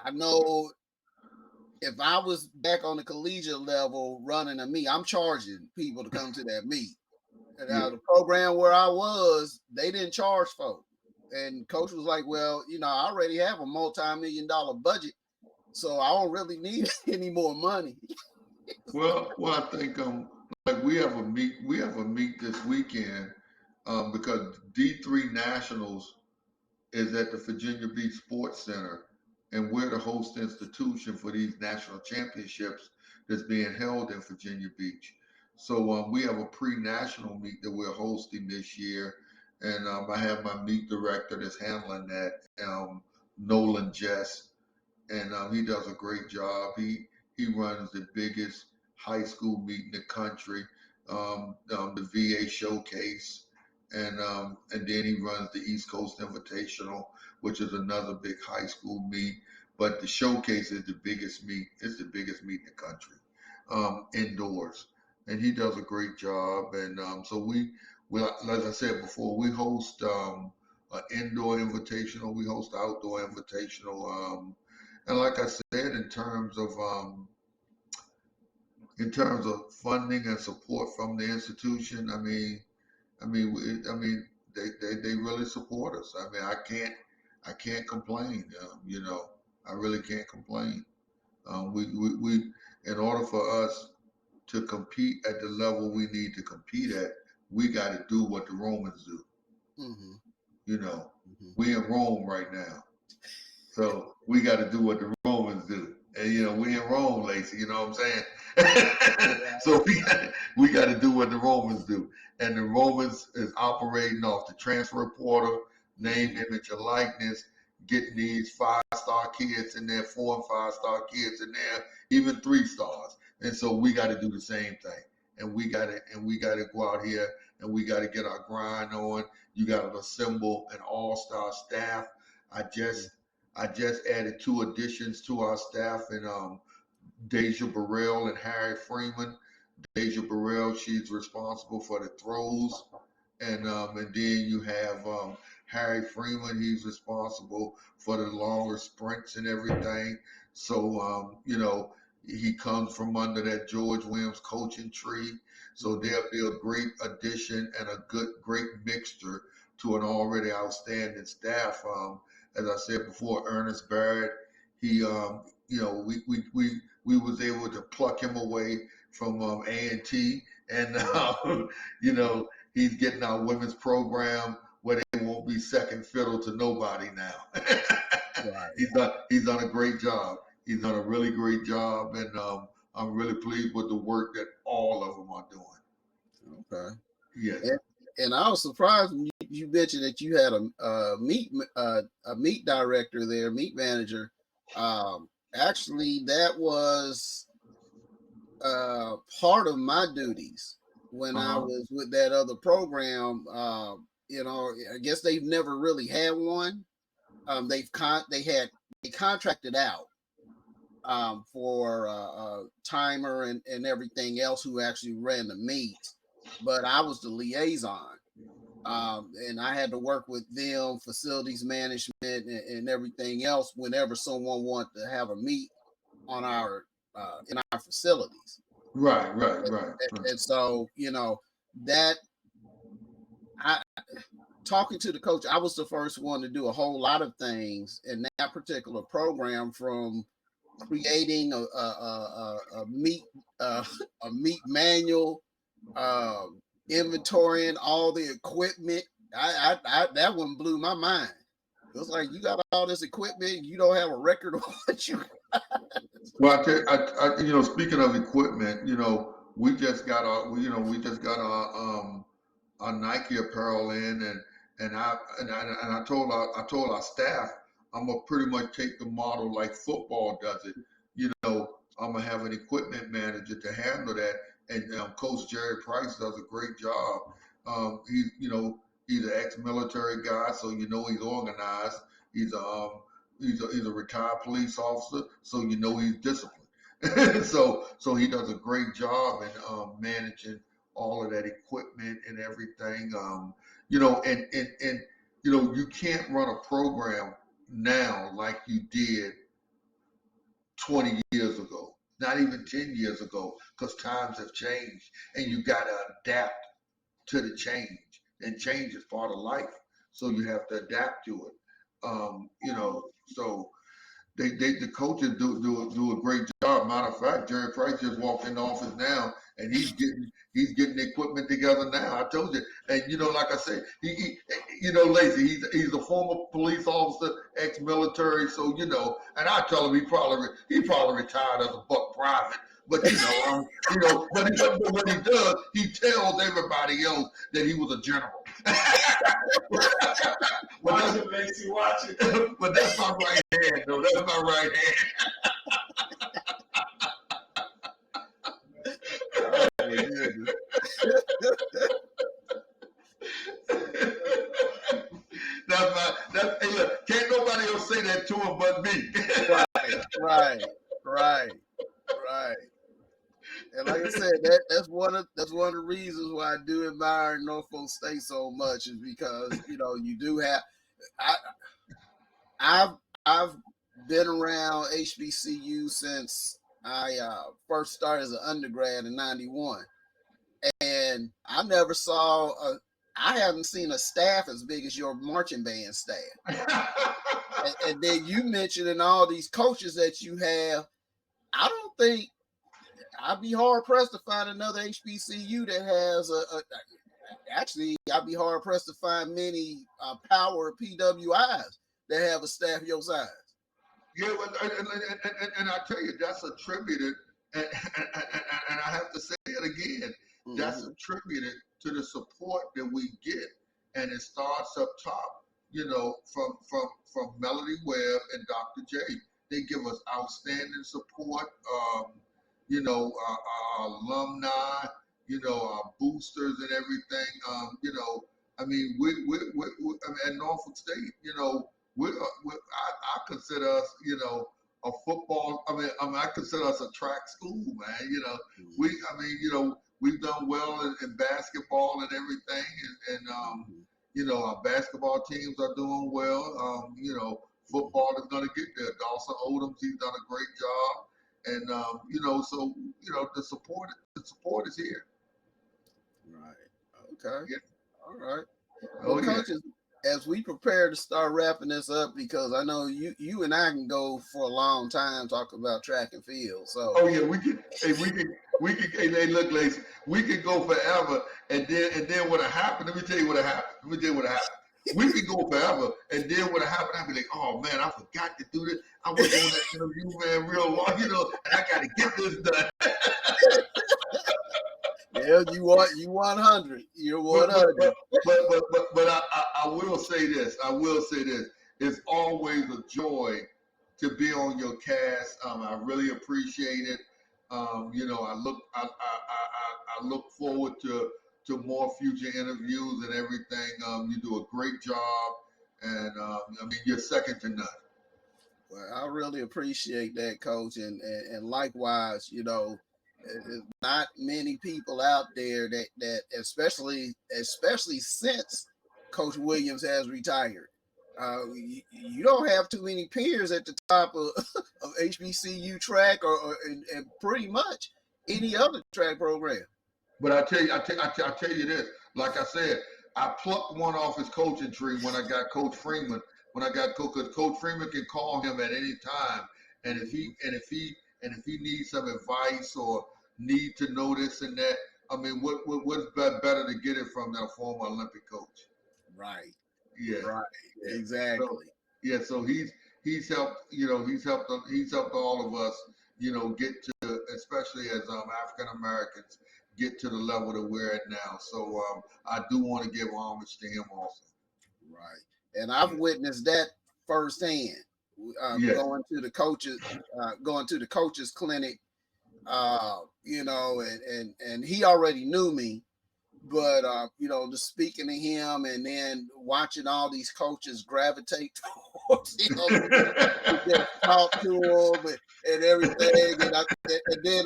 S1: I know if I was back on the collegiate level running a meet, I'm charging people to come to that meet. And
S2: yeah.
S1: the program where I was, they didn't charge folks. And coach was like, well, I already have a multi-million-dollar budget, so I don't really need any more money.
S2: Well, I think like we have a meet this weekend because D3 Nationals is at the Virginia Beach Sports Center, and we're the host institution for these national championships that's being held in Virginia Beach. So we have a pre-national meet that we're hosting this year, and I have my meet director that's handling that, Nolan Jess, and he does a great job. He runs the biggest high school meet in the country, the VA Showcase, and then he runs the East Coast Invitational, which is another big high school meet. But the Showcase is the biggest meet. It's the biggest meet in the country, indoors, and he does a great job. And so as I said before, we host an indoor invitational. We host an outdoor invitational. And like I said, in terms of funding and support from the institution, they really support us. I mean, I can't complain. I really can't complain. We in order for us to compete at the level we need to compete at, we got to do what the Romans do.
S1: Mm-hmm.
S2: You know,
S1: Mm-hmm.
S2: we in Rome right now. So we got to do what the Romans do. And we in Rome, Lacy. You know what I'm saying? So we got to do what the Romans do. And the Romans is operating off the transfer portal, name, image, and likeness, getting these 5-star kids in there, 4 and 5-star kids in there, even 3 stars. And so we got to do the same thing. And we got to go out here and we got to get our grind on. You got to assemble an all-star staff. I just added 2 additions to our staff, and Deja Burrell and Harry Freeman. Deja Burrell, she's responsible for the throws, and then you have Harry Freeman, he's responsible for the longer sprints and everything. So, he comes from under that George Williams coaching tree. So they'll be a great addition and a great mixture to an already outstanding staff. As I said before, Ernest Barrett, he, we was able to pluck him away from A&T, and he's getting our women's program where they won't be second fiddle to nobody now.
S1: Right.
S2: He's done a great job. He's done a really great job, and I'm really pleased with the work that all of them are doing.
S1: Okay.
S2: Yes.
S1: And I was surprised when you mentioned that you had a meat director there, meat manager. Actually, that was part of my duties when I was with that other program. I guess they've never really had one. They contracted out for Timer and everything else who actually ran the meets, but I was the liaison. And I had to work with them, facilities management, and everything else whenever someone wanted to have a meet on our in our facilities.
S2: Right.
S1: And so that I talking to the coach, I was the first one to do a whole lot of things in that particular program, from creating a meat a meat manual, inventorying all the equipment. I that one blew my mind. It was like, you got all this equipment, you don't have a record of what you got.
S2: Well, speaking of equipment, we just got our Nike apparel in, and I told our staff, I'm gonna pretty much take the model like football does it. I'm gonna have an equipment manager to handle that, and Coach Jerry Price does a great job. He's an ex-military guy, so he's organized. He's a retired police officer, so he's disciplined. so he does a great job in managing all of that equipment and everything. You can't run a program now like you did 20 years ago, not even 10 years ago, because times have changed, and you got to adapt to the change, and change is part of life. So you have to adapt to it. So the coaches do a great job. Matter of fact, Jerry Price just walked in the office now, and he's getting the equipment together now. I told you, and like I said, he Lacy, he's a former police officer, ex-military, so and I tell him he probably retired as a buck private. But but what he does, he tells everybody else that he was a general.
S3: Watch it, Lacy, watch it.
S2: But that's my right hand, though. That's my right hand. Hey, look, can't nobody else say that to him but me.
S1: Right. And like I said, that's one of the reasons why I do admire Norfolk State so much, is because you do have. I've been around HBCU since I first started as an undergrad in '91, and I never saw I haven't seen a staff as big as your marching band staff. and then you mentioning all these coaches that you have. I don't think I'd be hard pressed to find another HBCU that has actually, I'd be hard pressed to find many power PWIs that have a staff your size.
S2: Yeah, and I tell you, that's attributed, and I have to say it again. Mm-hmm. That's attributed to the support that we get, and it starts up top. From Melody Webb and Dr. J. They give us outstanding support. Our alumni, our boosters and everything. We at Norfolk State, I consider us, a football. I consider us a track school, man. We've done well in basketball and everything, and Our basketball teams are doing well. Football is going to get there. Dawson Odoms, he's done a great job, and the support is here.
S1: Right. Okay.
S2: Yeah.
S1: All right. Well,
S2: Oh yeah.
S1: coaches, as we prepare to start wrapping this up, because I know you and I can go for a long time talking about track and field. So.
S2: Oh yeah, we can. Hey, Hey, look, Lacy, we could go forever, and then what happened? Let me tell you what happened. We could go forever, and then what happened? I'd be like, oh man, I forgot to do this. I was on that interview, man, real long, and I got to get this done.
S1: Yeah, you 100. You're 100.
S2: But I will say this. It's always a joy to be on your cast. I really appreciate it. I look forward to more future interviews and everything. You do a great job, and you're second to none.
S1: Well, I really appreciate that, Coach, and likewise, not many people out there that especially since Coach Williams has retired. You don't have too many peers at the top of HBCU track or and pretty much any other track program.
S2: But I tell you this. Like I said, I plucked one off his coaching tree when I got Coach Freeman. Because Coach Freeman can call him at any time, and if he needs some advice or need to know this and that, what's better to get it from than a former Olympic coach?
S1: Right.
S2: Yeah.
S1: Right. Exactly.
S2: So he's helped all of us, get to, especially as African Americans, get to the level that we're at now. So I do want to give homage to him also.
S1: Right. And I've witnessed that firsthand. Going to the coaches clinic, and he already knew me, but just speaking to him and then watching all these coaches gravitate towards him, just talk to him and everything, and then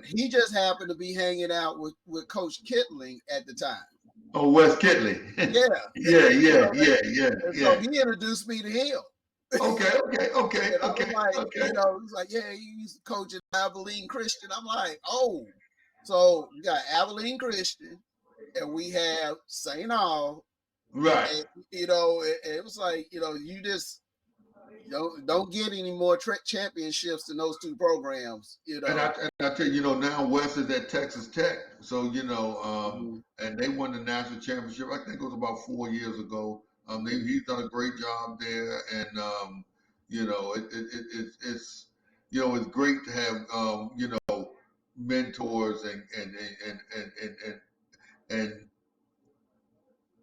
S1: he just happened to be hanging out with Coach Kittling at the time.
S2: Oh, Wes Kitley. Yeah.
S1: So he introduced me to him.
S2: Okay.
S1: He's like, yeah, he used to coach at Abilene Christian. I'm like, oh, so we got Abilene Christian, and we have St. Aul.
S2: Right.
S1: And, it was like, you just don't get any more championships than those two programs.
S2: And I tell you, now Wes is at Texas Tech, so and they won the national championship. I think it was about 4 years ago. He's done a great job there, and it's great to have mentors and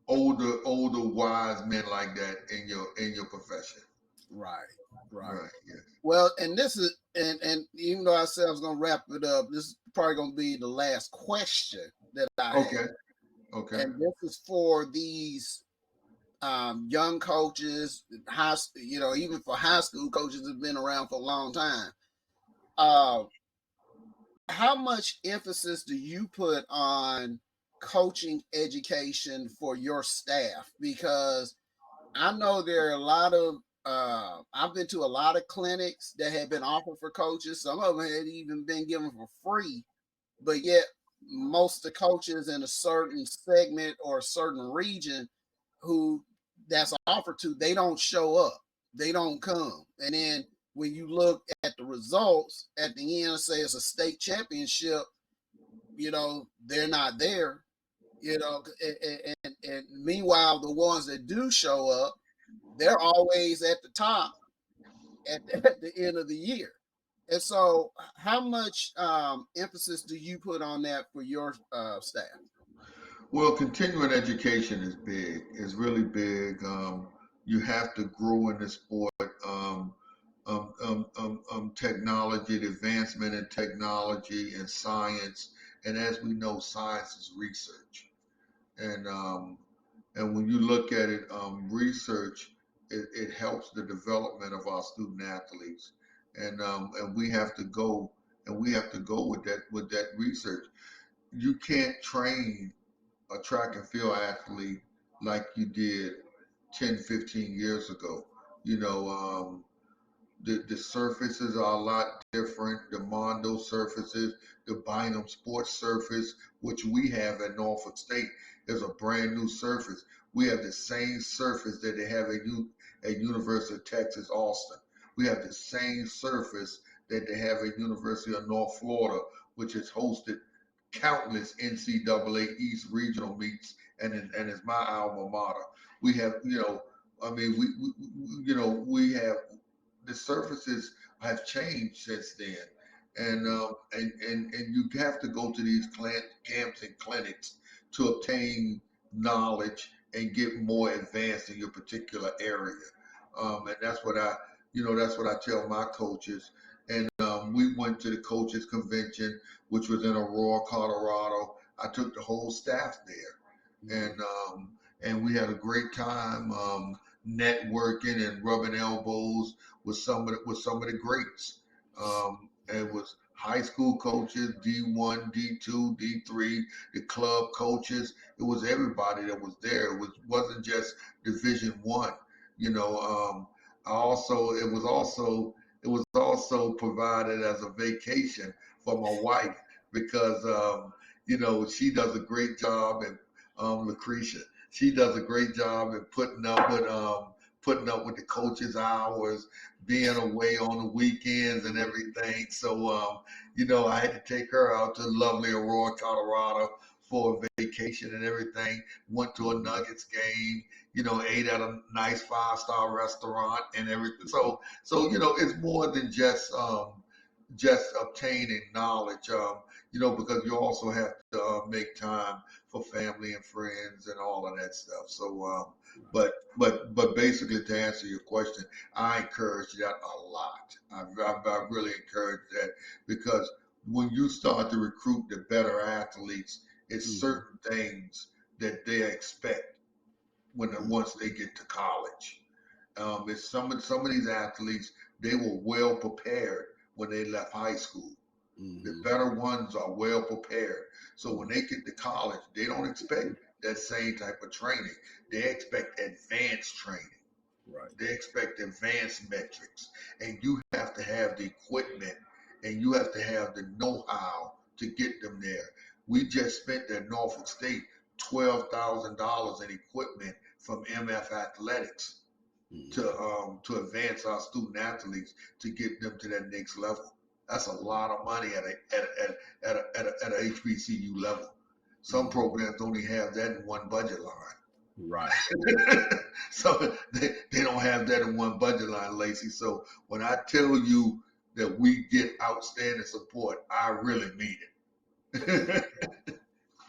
S2: older wise men like that in your profession.
S1: Right.
S2: Yeah.
S1: Well, and this is and even though I said I was going to wrap it up, this is probably going to be the last question that I have.
S2: Okay.
S1: And this is for these young coaches, even for high school coaches that have been around for a long time. How much emphasis do you put on coaching education for your staff? Because I know there are a lot of I've been to a lot of clinics that have been offered for coaches. Some of them had even been given for free, but yet most of the coaches in a certain segment or a certain region who that's offered to, they don't show up, they don't come. And then when you look at the results at the end, say it's a state championship, they're not there, and meanwhile, the ones that do show up, they're always at the top at the end of the year. And so how much emphasis do you put on that for your staff?
S2: Well, continuing education is big. It's really big. You have to grow in the sport. Technology, the advancement in technology and science. And as we know, science is research. And when you look at it, research, it helps the development of our student athletes. And we have to go with that research. You can't train a track and field athlete like you did 10, 15 years ago. You know, the surfaces are a lot different. The Mondo surfaces, the Bynum Sports surface, which we have at Norfolk State, is a brand new surface. We have the same surface that they have at University of Texas, Austin. We have the same surface that they have at University of North Florida, which has hosted countless NCAA East regional meets, and is my alma mater. We have, I mean, we have the surfaces have changed since then, and you have to go to these camps and clinics to obtain knowledge and get more advanced in your particular area. And that's what I tell my coaches. And we went to the coaches convention, which was in Aurora, Colorado. I took the whole staff there, and we had a great time networking and rubbing elbows with some of the greats. It was high school coaches, D1, D2, D3, the club coaches. It was everybody that was there. Wasn't just Division One. You know, it was also provided as a vacation for my wife because she does a great job, and Lucretia, she does a great job in putting up with the coaches' hours, being away on the weekends and everything. So I had to take her out to lovely Aurora, Colorado for a vacation and everything. Went to a Nuggets game, ate at a nice 5-star restaurant and everything. So it's more than just obtaining knowledge, because you also have to make time for family and friends and all of that stuff. So, but basically, to answer your question, I encourage that a lot. I really encourage that because when you start to recruit the better athletes, it's certain things that they expect once they get to college. It's some of these athletes, they were well prepared when they left high school. The better ones are well prepared. So when they get to college, they don't expect that same type of training. They expect advanced training.
S1: Right.
S2: They expect advanced metrics. And you have to have the equipment and you have to have the know-how to get them there. We just spent at Norfolk State $12,000 in equipment from MF Athletics to advance our student athletes to get them to that next level. That's a lot of money at a HBCU level. Some programs only have that in one budget line.
S1: Right.
S2: So they don't have that in one budget line, Lacy. So when I tell you that we get outstanding support, I really mean it.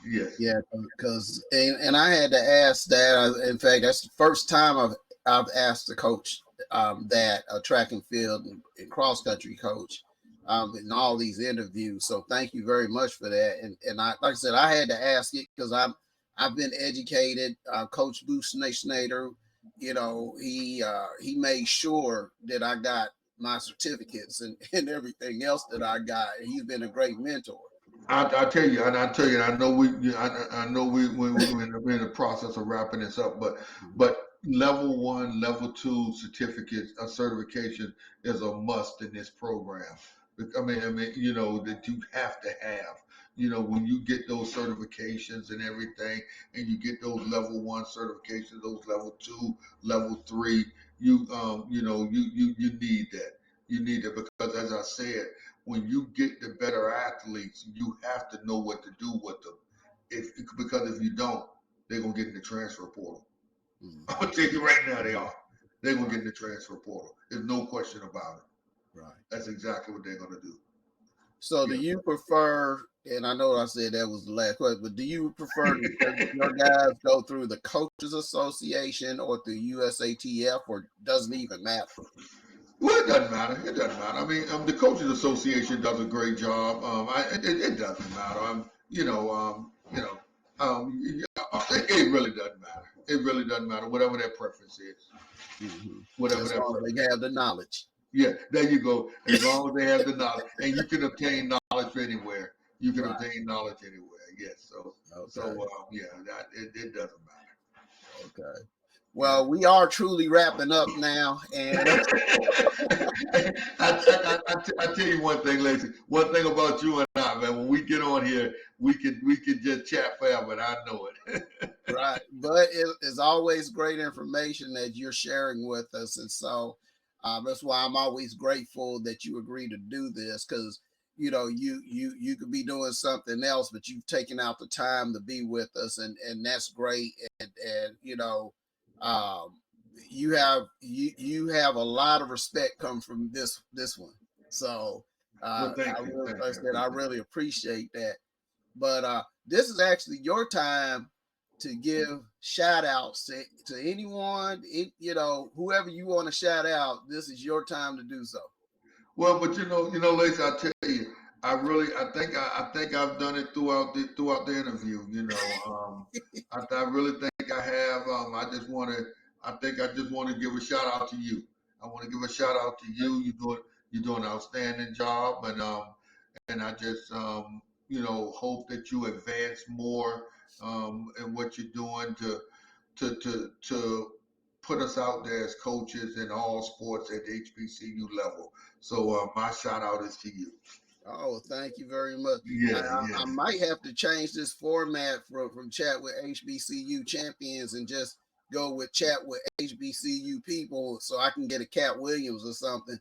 S2: Yes.
S1: Yeah, because and I had to ask that. In fact, that's the first time I've asked a coach that a track and field and cross country coach in all these interviews. So thank you very much for that. And I, like I said, I had to ask it because I've been educated. Coach Bruce Schneider, he made sure that I got my certificates and everything else that I got. He's been a great mentor.
S2: I tell you, and I know we're in the process of wrapping this up, but level 1, level 2 certificates, certification is a must in this program. I mean, that you have to have. When you get those certifications and everything, and you get those level 1 certifications, those level 2, level 3, you need that. You need it because, as I said, when you get the better athletes, you have to know what to do with them. Because if you don't, they're gonna get in the transfer portal. I'm gonna tell you right now, they are. They're gonna get in the transfer portal. There's no question about it.
S1: Right.
S2: That's exactly what they're gonna do.
S1: So do you prefer, and I know I said that was the last question, but do you prefer your guys go through the Coaches Association or through USATF, or doesn't even matter?
S2: Well, it doesn't matter. It doesn't matter. I mean, the Coaches Association does a great job. It doesn't matter. It really doesn't matter. It really doesn't matter. Whatever their preference is. Whatever
S1: as
S2: their
S1: long as they have the knowledge.
S2: Yeah, there you go. As long as they have the knowledge, and you can obtain knowledge anywhere. You can obtain knowledge anywhere. Yes. So,
S1: Okay.
S2: it doesn't matter.
S1: Okay. Well, we are truly wrapping up now, and
S2: I tell you one thing, Lacy. One thing about you and I, man. When we get on here, we can just chat forever, and I know it.
S1: right. But it's always great information that you're sharing with us, and so that's why I'm always grateful that you agree to do this, because you could be doing something else, but you've taken out the time to be with us, and that's great. And um, you have a lot of respect come from this one. So
S2: Well, thank you,
S1: like I
S2: thank you.
S1: said, I really appreciate that. But this is actually your time to give shout outs to anyone, whoever you want to shout out. This is your time to do so.
S2: Well, but Lacy, I tell you, I think I've done it throughout the interview. I really think I have. I think I just want to give a shout out to you. I want to give a shout out to you. You're doing an outstanding job, and I just hope that you advance more in what you're doing to put us out there as coaches in all sports at the HBCU level. So my shout out is to you.
S1: Oh, thank you very much.
S2: Yeah,
S1: I
S2: yeah.
S1: might have to change this format from chat with HBCU champions and just go with chat with HBCU people, so I can get a Cat Williams or something.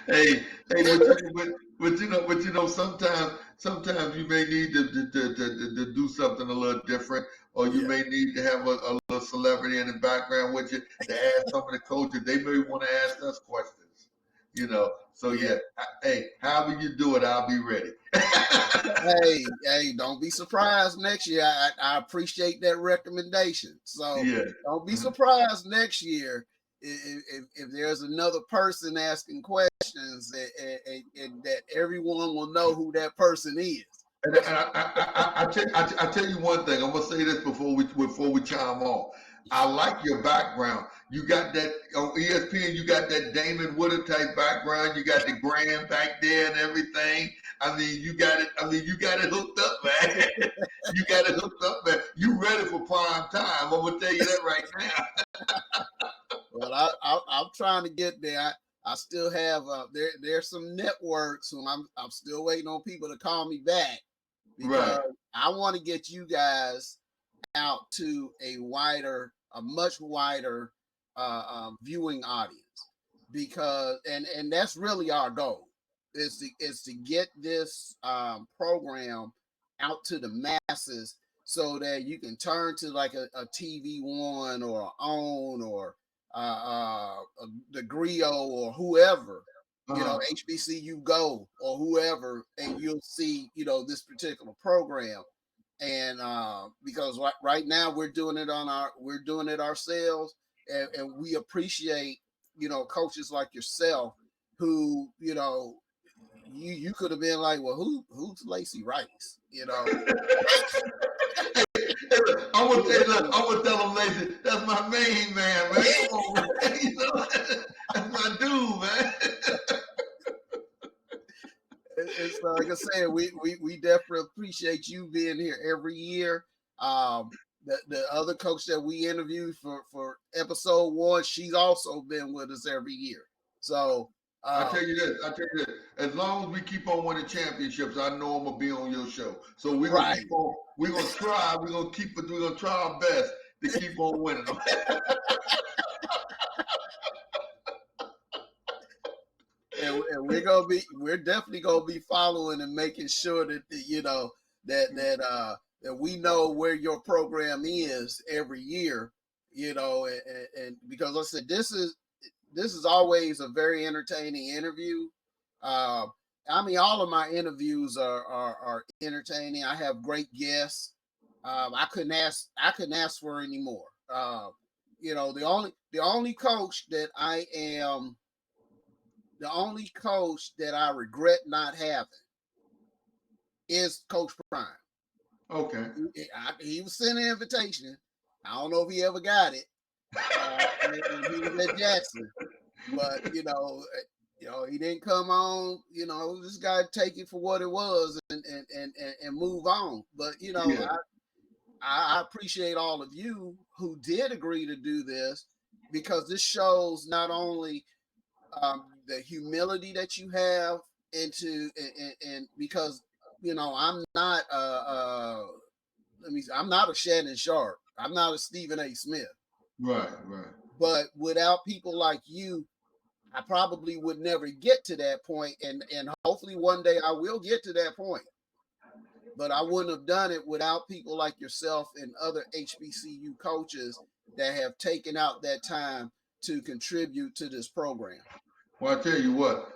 S2: Hey, but sometimes you may need to do something a little different, or you may need to have a little celebrity in the background with you to ask some of the coaches. They may want to ask us questions, So yeah, hey, however you do it, I'll be ready.
S1: Hey, don't be surprised next year. I appreciate that recommendation. So
S2: Yeah.
S1: don't be surprised next year if there's another person asking questions, and that everyone will know who that person is.
S2: And I tell you one thing. I'm gonna say this before we chime off. I like your background. You got that on ESPN. You got that Damon Woodard type background. You got the Grand back there and everything. I mean, you got it. You got it hooked up, man. You got it hooked up, man. You ready for prime time? I'm gonna tell you that right now.
S1: Well, I'm trying to get there. I still have there's some networks who I'm still waiting on people to call me back, because
S2: Right.
S1: I want to get you guys out to a much wider viewing audience, because and that's really our goal, is to get this program out to the masses, so that you can turn to like a TV One or OWN or the Grio or whoever, HBCU Go or whoever, and you'll see this particular program. And because right now we're doing it ourselves, and we appreciate coaches like yourself who you could have been like, well, who's Lacy Rice?
S2: I'm gonna tell him, Lacy, that's my main man, man. Come on, man. That's my dude, man.
S1: It's like I said, we definitely appreciate you being here every year. The other coach that we interviewed for episode 1, she's also been with us every year. So
S2: I tell you this. As long as we keep on winning championships, I know I'm gonna be on your show. So we're gonna keep on. We're gonna try. We're gonna try our best to keep on winning them.
S1: And we're definitely gonna be following and making sure that that we know where your program is every year, and because like I said, this is always a very entertaining interview. I mean, all of my interviews are entertaining. I have great guests. I couldn't ask for any more. The only coach that I regret not having is Coach Prime.
S2: Okay.
S1: He was sent an invitation. I don't know if he ever got it. When he was at Jackson, but he didn't come on. This guy take it for what it was and move on. But
S2: Yeah.
S1: I appreciate all of you who did agree to do this, because this shows not only the humility that you have into, and because, you know, I'm not I'm not a Shannon Sharp. I'm not a Stephen A. Smith.
S2: Right.
S1: But without people like you, I probably would never get to that point, and hopefully one day I will get to that point. But I wouldn't have done it without people like yourself and other HBCU coaches that have taken out that time to contribute to this program.
S2: Well, I tell you what,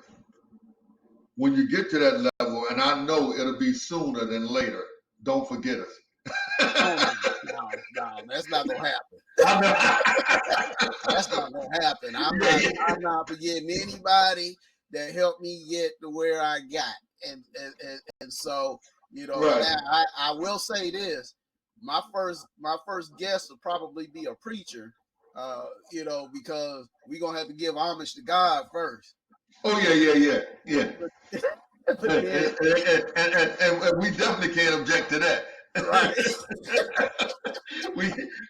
S2: when you get to that level, and I know it'll be sooner than later, don't forget us.
S1: No, that's not gonna happen. That's not gonna happen. I'm not forgetting anybody that helped me get to where I got, and so, you know,
S2: right.
S1: Now I will say this: my first guest will probably be a preacher, you know, because we're gonna have to give homage to God first.
S2: Oh yeah. And we definitely can't object to that.
S1: Right.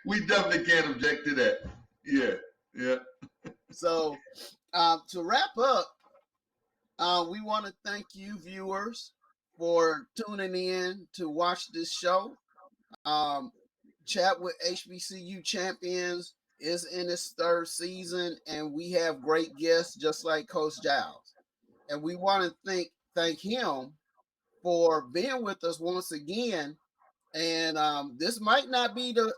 S2: we definitely can't object to that. Yeah.
S1: So to wrap up, we want to thank you viewers for tuning in to watch this show. Chat with HBCU Champions is in its third season, and we have great guests just like Coach Giles. And we want to thank him for being with us once again. And this might not be the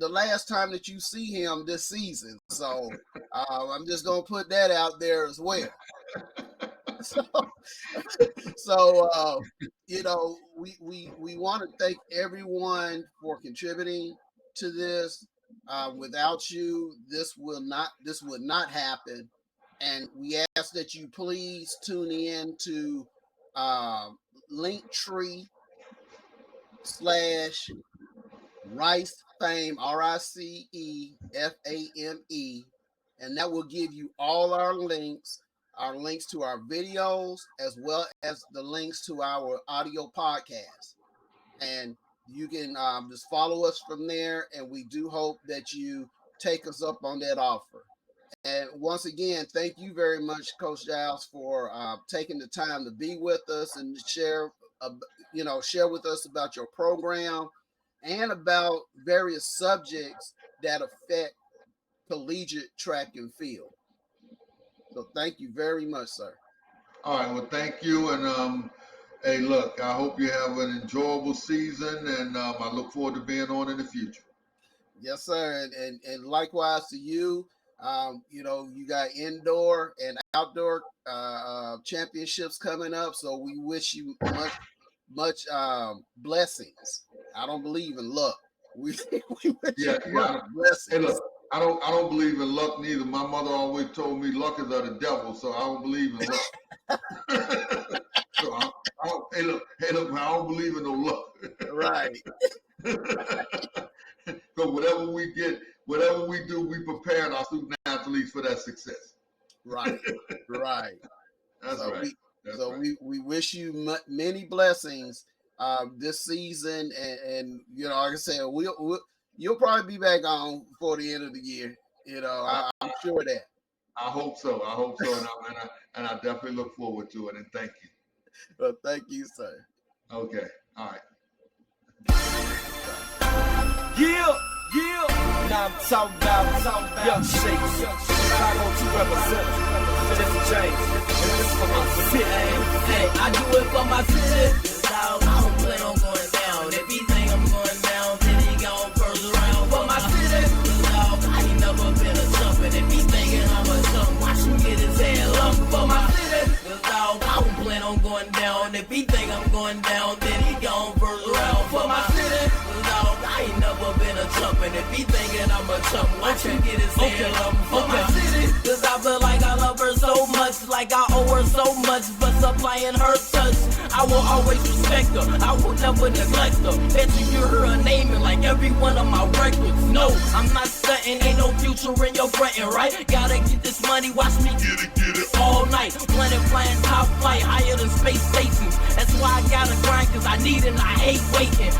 S1: last time that you see him this season. So I'm just gonna put that out there as well. So you know, we want to thank everyone for contributing to this. Without you, this would not happen. And we ask that you please tune in to Linktree /Rice Fame, RICEFAME, and that will give you all our links to our videos, as well as the links to our audio podcast. And you can just follow us from there, and we do hope that you take us up on that offer. And once again, thank you very much, Coach Giles, for taking the time to be with us and share with us about your program and about various subjects that affect collegiate track and field. So thank you very much, sir.
S2: All right. Well, thank you. And hey, look, I hope you have an enjoyable season, and I look forward to being on in the future.
S1: Yes, sir. And likewise to you. You know, you got indoor and outdoor championships coming up. So we wish you much blessings. I don't believe in luck. We wish you blessings.
S2: Hey, look, I don't believe in luck neither. My mother always told me luck is of the devil, so I don't believe in luck. So hey, look, I don't believe in no luck.
S1: Right.
S2: So whatever we do, we prepare our student athletes for that success.
S1: Right.
S2: That's
S1: so
S2: right.
S1: We wish you many blessings this season, and you know, like I said, you'll probably be back on before the end of the year. You know, I'm sure of that.
S2: I hope so, and I definitely look forward to it. And thank you.
S1: Well, thank you, sir.
S2: Okay. All right.
S4: Yeah. Now I'm talking about young shakes. Chicago 2 represent Jesse James. And this is for my city.
S5: Hey, I do it for my city. Dog, I don't plan on going down. If he think I'm going down, then he gon' first round. For my city. Dog, I ain't never been a chump. And if he thinking I'm a chump, watch him get his head lumped. For my city. Dog, I don't plan on going down. If he think I'm going down, then he gon' first round. For my city. Dog, I ain't never been a chump. And if he thinking I'm a chump, watch him get his head lumped. For my city. Cause I feel like I love her so much, like I owe her so much for supplying her touch. I will always respect her, I will never neglect her. Bet you hear her naming like every one of my records. No, I'm not stunting, ain't no future in your frontin', right? Gotta get this money, watch me get it all night. Planet flying top flight, higher than space stations. That's why I gotta grind, cause I need it and I hate waiting.